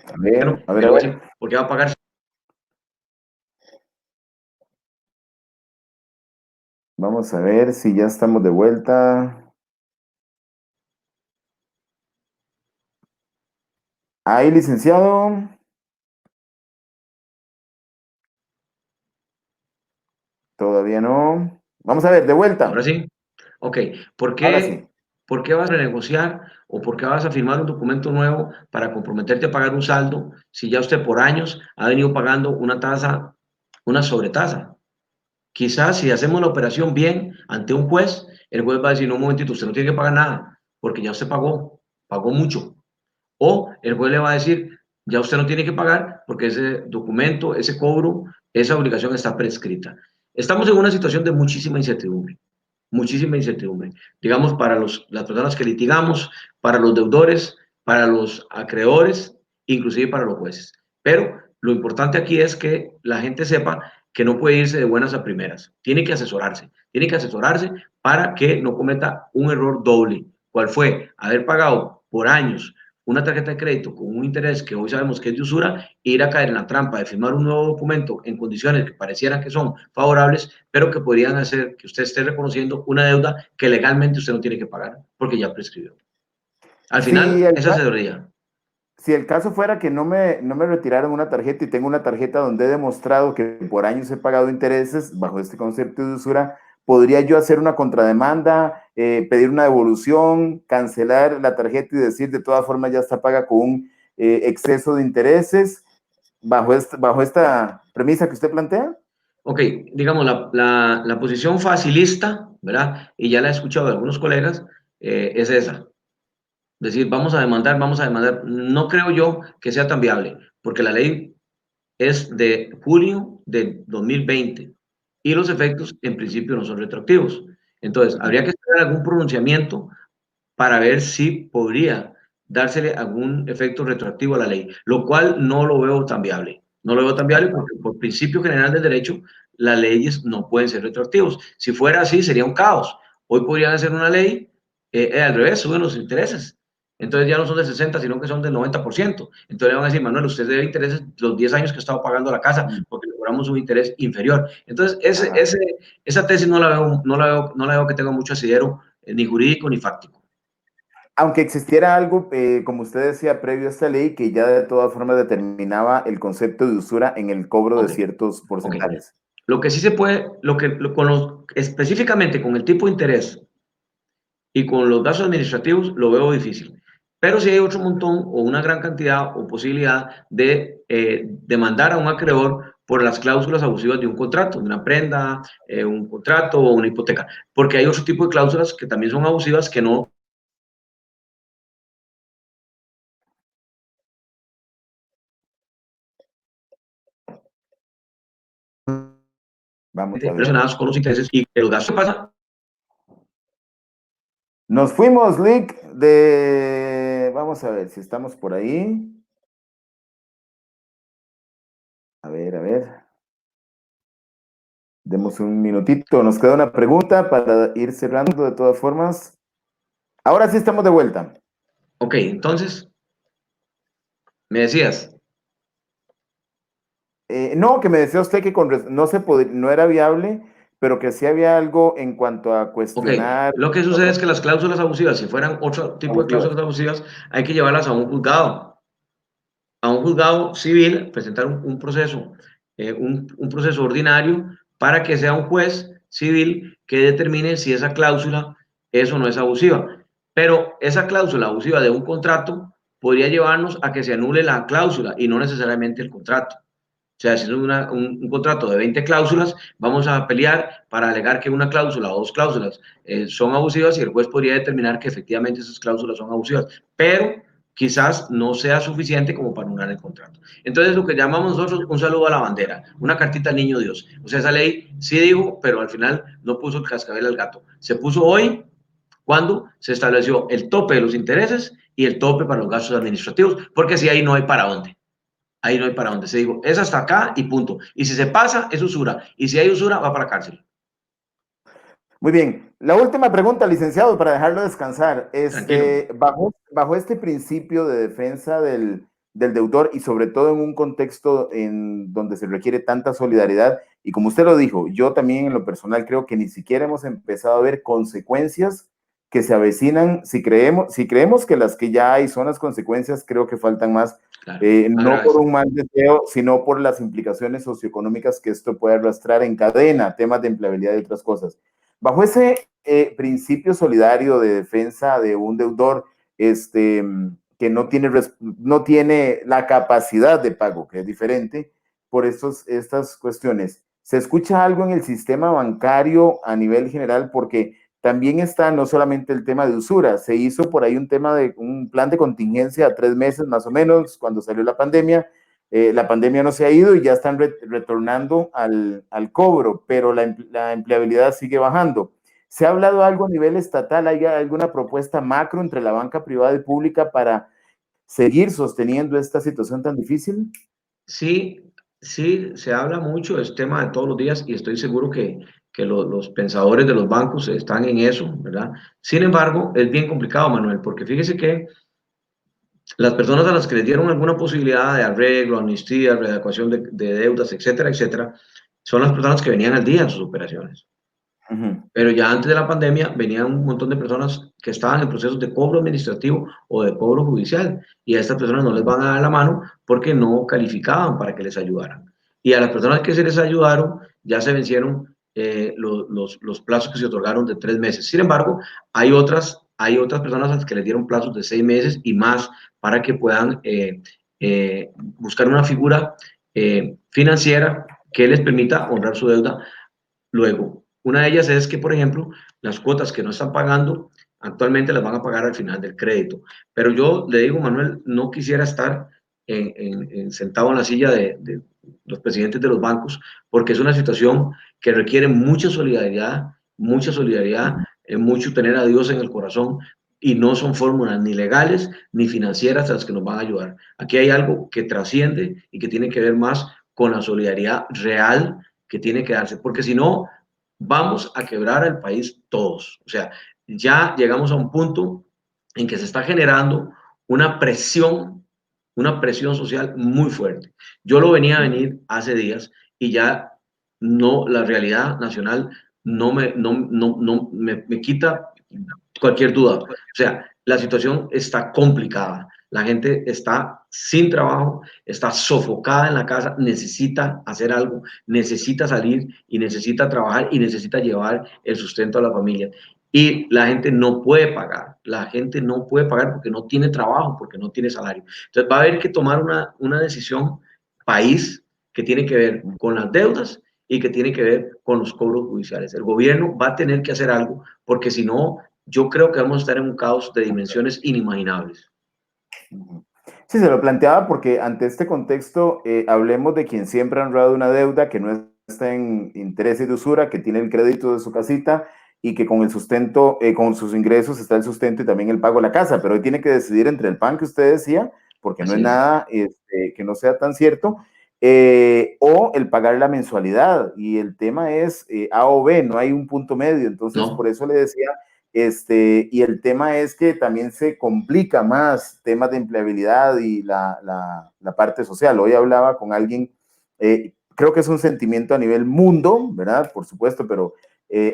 A ver, a y ver, le a voy a ver. decir, ¿por qué va a pagar? Vamos a ver si ya estamos de vuelta. Ahí, licenciado. Todavía no. Vamos a ver, de Ahora vuelta. sí. Ok, Ahora sí. ¿por qué vas a renegociar o por qué vas a firmar un documento nuevo para comprometerte a pagar un saldo si ya usted por años ha venido pagando una tasa, una sobretasa? Quizás si hacemos la operación bien ante un juez, el juez va a decir, no, un momentito, usted no tiene que pagar nada porque ya usted pagó mucho. O el juez le va a decir, ya usted no tiene que pagar porque ese documento, ese cobro, esa obligación está prescrita. Estamos en una situación de muchísima incertidumbre, muchísima incertidumbre. Digamos, para las personas que litigamos, para los deudores, para los acreedores, inclusive para los jueces. Pero lo importante aquí es que la gente sepa que no puede irse de buenas a primeras. Tiene que asesorarse para que no cometa un error doble. ¿Cuál fue? Haber pagado por años una tarjeta de crédito con un interés que hoy sabemos que es de usura e ir a caer en la trampa de firmar un nuevo documento en condiciones que parecieran que son favorables, pero que podrían hacer que usted esté reconociendo una deuda que legalmente usted no tiene que pagar porque ya prescribió. Al Si final, el, esa asesoría. si el caso fuera que no me retiraron una tarjeta y tengo una tarjeta donde he demostrado que por años he pagado intereses bajo este concepto de usura, ¿podría yo hacer una contrademanda, pedir una devolución, cancelar la tarjeta y decir de todas formas ya está paga con un exceso de intereses bajo esta premisa que usted plantea? Ok, digamos, la posición facilista, ¿verdad? Y ya la he escuchado de algunos colegas, es esa. Decir, vamos a demandar. No creo yo que sea tan viable, porque la ley es de julio de 2020 y los efectos en principio no son retroactivos. Entonces, habría que esperar algún pronunciamiento para ver si podría dársele algún efecto retroactivo a la ley, lo cual no lo veo tan viable. No lo veo tan viable porque por principio general del derecho, las leyes no pueden ser retroactivos. Si fuera así, sería un caos. Hoy podrían hacer una ley al revés, suben los intereses. Entonces ya no son del 60, sino que son del 90%. Entonces le van a decir, Manuel, usted debe intereses los 10 años que ha estado pagando la casa porque le cobramos un interés inferior. Entonces, esa tesis no la veo que tenga mucho asidero ni jurídico ni fáctico. Aunque existiera algo, como usted decía, previo a esta ley, que ya de todas formas determinaba el concepto de usura en el cobro de ciertos porcentajes. Lo que sí se puede, específicamente con el tipo de interés y con los gastos administrativos, lo veo difícil. Pero sí hay otro montón o una gran cantidad o posibilidad de demandar a un acreedor por las cláusulas abusivas de un contrato, de una prenda, un contrato o una hipoteca. Porque hay otro tipo de cláusulas que también son abusivas que no Vamos a ver. relacionadas con los intereses y que los gastos pasan. Nos fuimos, Lick, de... Vamos a ver si estamos por ahí. A ver. Demos un minutito. Nos queda una pregunta para ir cerrando de todas formas. Ahora sí estamos de vuelta. Ok, entonces, me decías. No, que me decía usted que no era viable, pero que sí había algo en cuanto a Ok, cuestionar lo que sucede es que las cláusulas abusivas, si fueran otro tipo de abusivas. cláusulas abusivas, hay que llevarlas a un juzgado civil, presentar un proceso, un proceso ordinario para que sea un juez civil que determine si esa cláusula es o no es abusiva. Pero esa cláusula abusiva de un contrato podría llevarnos a que se anule la cláusula y no necesariamente el contrato. O sea, si es un contrato de 20 cláusulas, vamos a pelear para alegar que una cláusula o dos cláusulas son abusivas y el juez podría determinar que efectivamente esas cláusulas son abusivas, pero quizás no sea suficiente como para anular el contrato. Entonces, lo que llamamos nosotros un saludo a la bandera, una cartita al niño Dios. O sea, esa ley sí dijo, pero al final no puso el cascabel al gato. Se puso hoy cuando se estableció el tope de los intereses y el tope para los gastos administrativos, porque si ahí no hay para dónde. Ahí no hay para dónde. Se dijo, es hasta acá y punto. Y si se pasa, es usura. Y si hay usura, va para cárcel. Muy bien. La última pregunta, licenciado, para dejarlo descansar. Tranquilo. Bajo este principio de defensa del deudor y sobre todo en un contexto en donde se requiere tanta solidaridad, y como usted lo dijo, yo también en lo personal creo que ni siquiera hemos empezado a ver consecuencias que se avecinan. Si creemos que las que ya hay son las consecuencias, creo que faltan más, Claro. no por un mal deseo, sino por las implicaciones socioeconómicas que esto puede arrastrar en cadena, temas de empleabilidad y otras cosas. Bajo ese principio solidario de defensa de un deudor que no tiene la capacidad de pago, que es diferente, por estas cuestiones, ¿se escucha algo en el sistema bancario a nivel general? Porque también está no solamente el tema de usura, se hizo por ahí un tema de un plan de contingencia a 3 meses más o menos cuando salió la pandemia no se ha ido y ya están retornando al cobro, pero la empleabilidad sigue bajando. ¿Se ha hablado algo a nivel estatal? ¿Hay alguna propuesta macro entre la banca privada y pública para seguir sosteniendo esta situación tan difícil? Sí, sí, se habla mucho, es tema de todos los días y estoy seguro que los pensadores de los bancos están en eso, ¿verdad? Sin embargo, es bien complicado, Manuel, porque fíjese que las personas a las que les dieron alguna posibilidad de arreglo, amnistía, readecuación de deudas, etcétera, etcétera, son las personas que venían al día en sus operaciones. Pero ya antes de la pandemia venían un montón de personas que estaban en procesos de cobro administrativo o de cobro judicial y a estas personas no les van a dar la mano porque no calificaban para que les ayudaran. Y a las personas que se les ayudaron ya se vencieron los plazos que se otorgaron de 3 meses. Sin embargo, hay otras personas a las que les dieron plazos de 6 meses y más para que puedan buscar una figura financiera que les permita honrar su deuda luego. Una de ellas es que, por ejemplo, las cuotas que no están pagando actualmente las van a pagar al final del crédito. Pero yo le digo, Manuel, no quisiera estar sentado en la silla los presidentes de los bancos, porque es una situación que requiere mucha solidaridad, mucho tener a Dios en el corazón, y no son fórmulas ni legales ni financieras las que nos van a ayudar. Aquí hay algo que trasciende y que tiene que ver más con la solidaridad real que tiene que darse, porque si no, vamos a quebrar al país todos. O sea, ya llegamos a un punto en que se está generando una presión social muy fuerte. Yo lo venía a venir hace días y ya no, la realidad nacional no me quita cualquier duda. O sea, la situación está complicada. La gente está sin trabajo, está sofocada en la casa, necesita hacer algo, necesita salir y necesita trabajar y necesita llevar el sustento a la familia. Y la gente no puede pagar, la gente no puede pagar porque no tiene trabajo, porque no tiene salario. Entonces va a haber que tomar una decisión país que tiene que ver con las deudas y que tiene que ver con los cobros judiciales. El gobierno va a tener que hacer algo porque si no, yo creo que vamos a estar en un caos de dimensiones inimaginables. Sí, se lo planteaba porque ante este contexto, hablemos de quien siempre ha honrado una deuda que no está en intereses de usura, que tiene el crédito de su casita y que con el sustento, con sus ingresos está el sustento y también el pago de la casa, pero hoy tiene que decidir entre el pan que usted decía, porque no es Así es. nada que no sea tan cierto, o el pagar la mensualidad. Y el tema es A o B, no hay un punto medio. Entonces, por No. eso le decía, y el tema es que también se complica más temas de empleabilidad y la parte social. Hoy hablaba con alguien, creo que es un sentimiento a nivel mundo, ¿verdad? Por supuesto, pero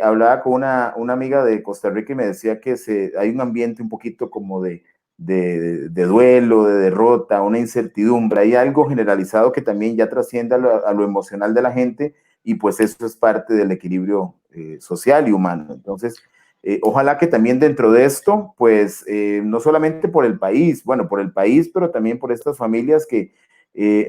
hablaba con una amiga de Costa Rica y me decía que hay un ambiente un poquito como de duelo, de derrota, una incertidumbre. Hay algo generalizado que también ya trasciende a lo emocional de la gente y pues eso es parte del equilibrio social y humano. Entonces, ojalá que también dentro de esto, pues no solamente por el país, bueno, por el país, pero también por estas familias que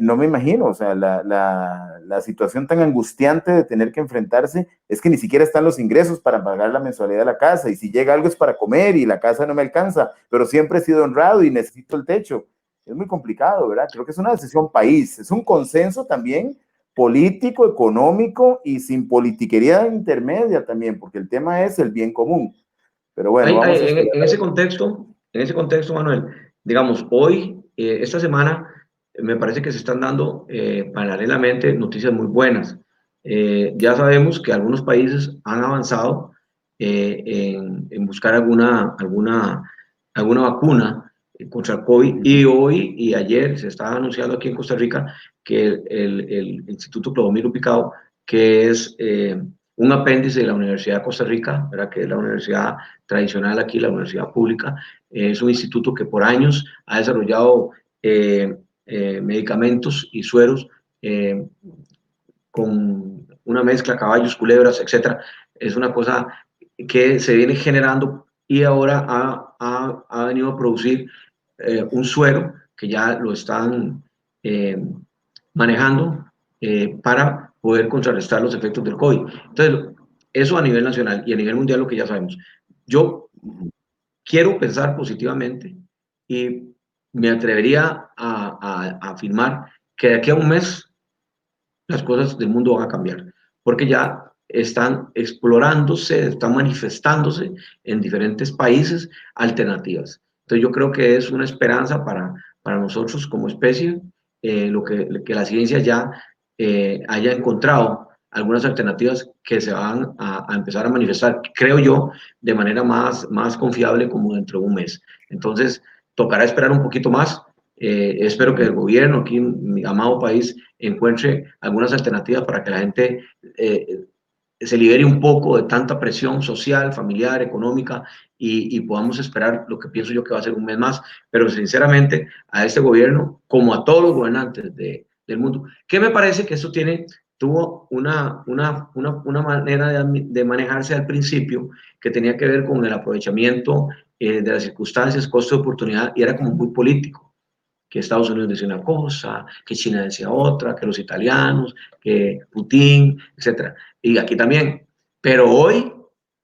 no me imagino, o sea, la situación tan angustiante de tener que enfrentarse es que ni siquiera están los ingresos para pagar la mensualidad de la casa y si llega algo es para comer y la casa no me alcanza, pero siempre he sido honrado y necesito el techo. Es muy complicado, ¿verdad? Creo que es una decisión país, es un consenso también político, económico y sin politiquería intermedia también, porque el tema es el bien común. Pero bueno, vamos a esperar. En ese contexto, Manuel, digamos, hoy, esta semana, me parece que se están dando paralelamente noticias muy buenas. Ya sabemos que algunos países han avanzado en buscar alguna vacuna contra el COVID, y hoy y ayer se estaba anunciando aquí en Costa Rica que el Instituto Clodomiro Picado, que es un apéndice de la Universidad de Costa Rica, ¿verdad? Que es la universidad tradicional aquí, la universidad pública, es un instituto que por años ha desarrollado medicamentos y sueros eh, con una mezcla, caballos, culebras, etcétera. Es una cosa que se viene generando y ahora ha venido a producir un suero que ya lo están eh, manejando para poder contrarrestar los efectos del COVID. Entonces, eso a nivel nacional y a nivel mundial lo que ya sabemos. Yo quiero pensar positivamente y me atrevería a afirmar que de aquí a un mes las cosas del mundo van a cambiar, porque ya están explorándose, están manifestándose en diferentes países alternativas. Entonces yo creo que es una esperanza para nosotros como especie, que la ciencia ya haya encontrado algunas alternativas que se van a empezar a manifestar, creo yo, de manera más confiable como dentro de un mes. Entonces, tocará esperar un poquito más. Espero que el gobierno aquí en mi amado país encuentre algunas alternativas para que la gente se libere un poco de tanta presión social, familiar, económica y podamos esperar lo que pienso yo que va a ser un mes más. Pero sinceramente a este gobierno, como a todos los gobernantes del mundo, que me parece que esto tuvo una manera de manejarse al principio que tenía que ver con el aprovechamiento de las circunstancias, costo de oportunidad, y era como muy político, que Estados Unidos decía una cosa, que China decía otra, que los italianos, que Putin, etcétera. Y aquí también. Pero hoy,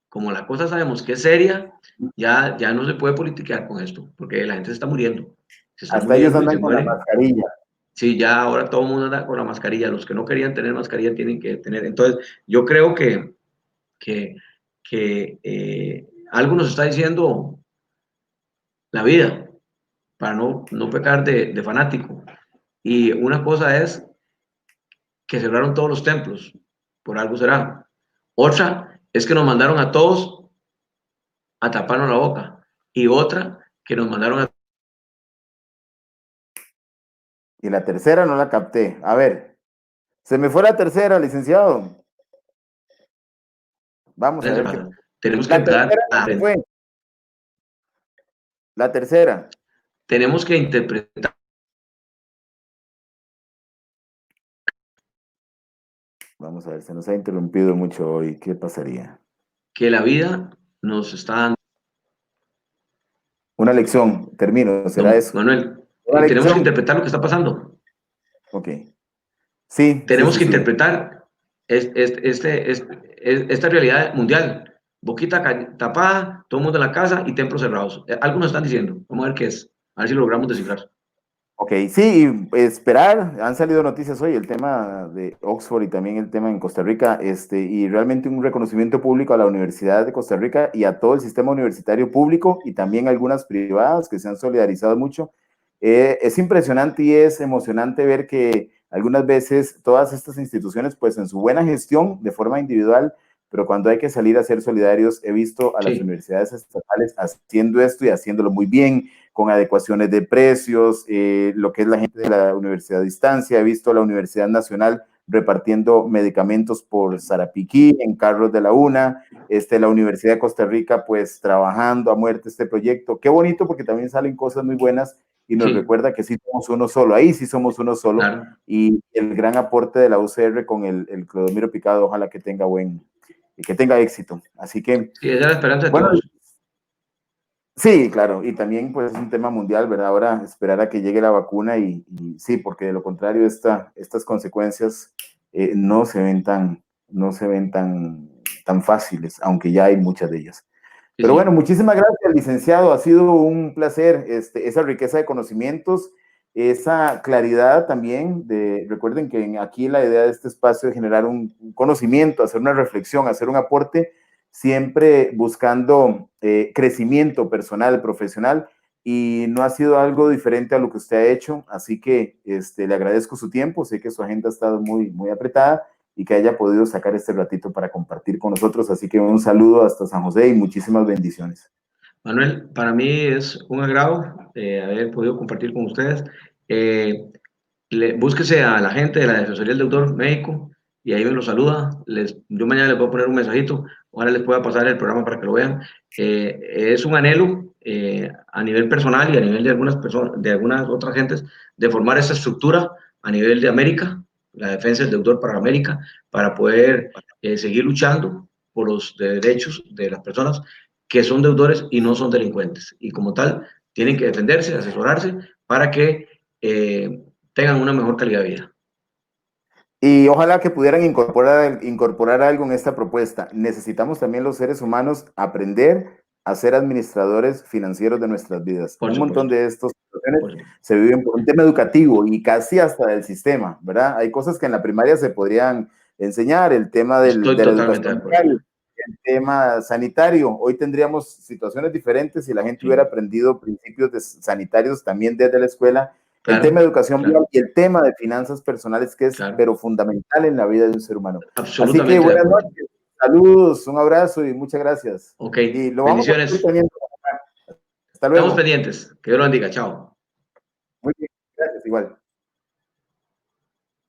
como la cosa sabemos que es seria, ya no se puede politiquear con esto, porque la gente se está muriendo. Se está Hasta ellos muriendo y se andan con la mueren. mascarilla. Sí, ya ahora todo el mundo anda con la mascarilla. Los que no querían tener mascarilla tienen que tener. Entonces, yo creo que, algo nos está diciendo la vida para no pecar de fanático. Y una cosa es que cerraron todos los templos, por algo será. Otra es que nos mandaron a todos a taparnos la boca. Y otra que nos mandaron a... Y la tercera no la capté. A ver, se me fue la tercera, licenciado. Vamos a ver qué. Tenemos que La empezar tercera no a... se fue. La tercera. Tenemos que interpretar Vamos a ver, se nos ha interrumpido mucho hoy. ¿Qué pasaría? que la vida nos está Una lección, termino, será dando, eso. Manuel. Una Tenemos que lección. interpretar lo que está pasando. Ok. Sí, sí, Tenemos sí, que sí. interpretar esta realidad mundial. Boquita tapada, todo el mundo en la casa y templos cerrados. Algo nos están diciendo. Vamos a ver qué es. A ver si lo logramos descifrar. Ok, sí, y esperar, han salido noticias hoy, el tema de Oxford y también el tema en Costa Rica, y realmente un reconocimiento público a la Universidad de Costa Rica y a todo el sistema universitario público y también algunas privadas que se han solidarizado mucho. Es impresionante y es emocionante ver que algunas veces todas estas instituciones, pues en su buena gestión de forma individual, pero cuando hay que salir a ser solidarios, he visto a las Sí, universidades estatales haciendo esto y haciéndolo muy bien, con adecuaciones de precios, lo que es la gente de la Universidad de Distancia, he visto a la Universidad Nacional repartiendo medicamentos por Sarapiquí, en Carlos de la Una, la Universidad de Costa Rica pues trabajando a muerte este proyecto. Qué bonito porque también salen cosas muy buenas y nos sí, recuerda que sí somos uno solo, ahí sí somos uno solo, claro. y el gran aporte de la UCR con el Clodomiro Picado, ojalá que tenga éxito. Así que, Sí, esa es la esperanza de bueno, todos. sí, claro, y también pues es un tema mundial, ¿verdad? Ahora esperar a que llegue la vacuna y sí, porque de lo contrario estas consecuencias no se ven tan fáciles, aunque ya hay muchas de ellas. Sí, Pero bueno, sí. muchísimas gracias, licenciado. Ha sido un placer esa riqueza de conocimientos, esa claridad también. Recuerden que aquí la idea de este espacio es generar un conocimiento, hacer una reflexión, hacer un aporte, siempre buscando crecimiento personal, profesional, y no ha sido algo diferente a lo que usted ha hecho. Así que le agradezco su tiempo. Sé que su agenda ha estado muy, muy apretada y que haya podido sacar este ratito para compartir con nosotros. Así que un saludo hasta San José y muchísimas bendiciones. Manuel, para mí es un agrado haber podido compartir con ustedes. Eh, Búsquese a la gente de la Defensoría del Deudor México y ahí me lo saluda. Yo mañana les voy a poner un mensajito, ojalá les pueda pasar el programa para que lo vean. Es un anhelo a nivel personal y a nivel de algunas personas, de algunas otras gentes, de formar esa estructura a nivel de América, la defensa del deudor para América, para poder seguir luchando por los derechos de las personas que son deudores y no son delincuentes. Y como tal, tienen que defenderse, asesorarse para que tengan una mejor calidad de vida. Y ojalá que pudieran incorporar algo en esta propuesta. Necesitamos también los seres humanos aprender a ser administradores financieros de nuestras vidas. Por Un montón supuesto, de estas situaciones por supuesto. se viven por un tema educativo y casi hasta del sistema, ¿verdad? Hay cosas que en la primaria se podrían enseñar, el tema Estoy de la totalmente de educación acuerdo. vial, el tema sanitario. Hoy tendríamos situaciones diferentes si la gente hubiera Sí, aprendido principios sanitarios también desde la escuela, el tema claro, de educación vial claro, y el tema de finanzas personales, que es claro. pero fundamental en la vida de un ser humano. Así que Absolutamente de buenas acuerdo. noches, saludos, un abrazo y muchas gracias. Ok, Y lo vamos a seguir bendiciones. teniendo. Hasta Estamos luego. pendientes. Que Dios lo bendiga. Chao. Muy bien, gracias, igual.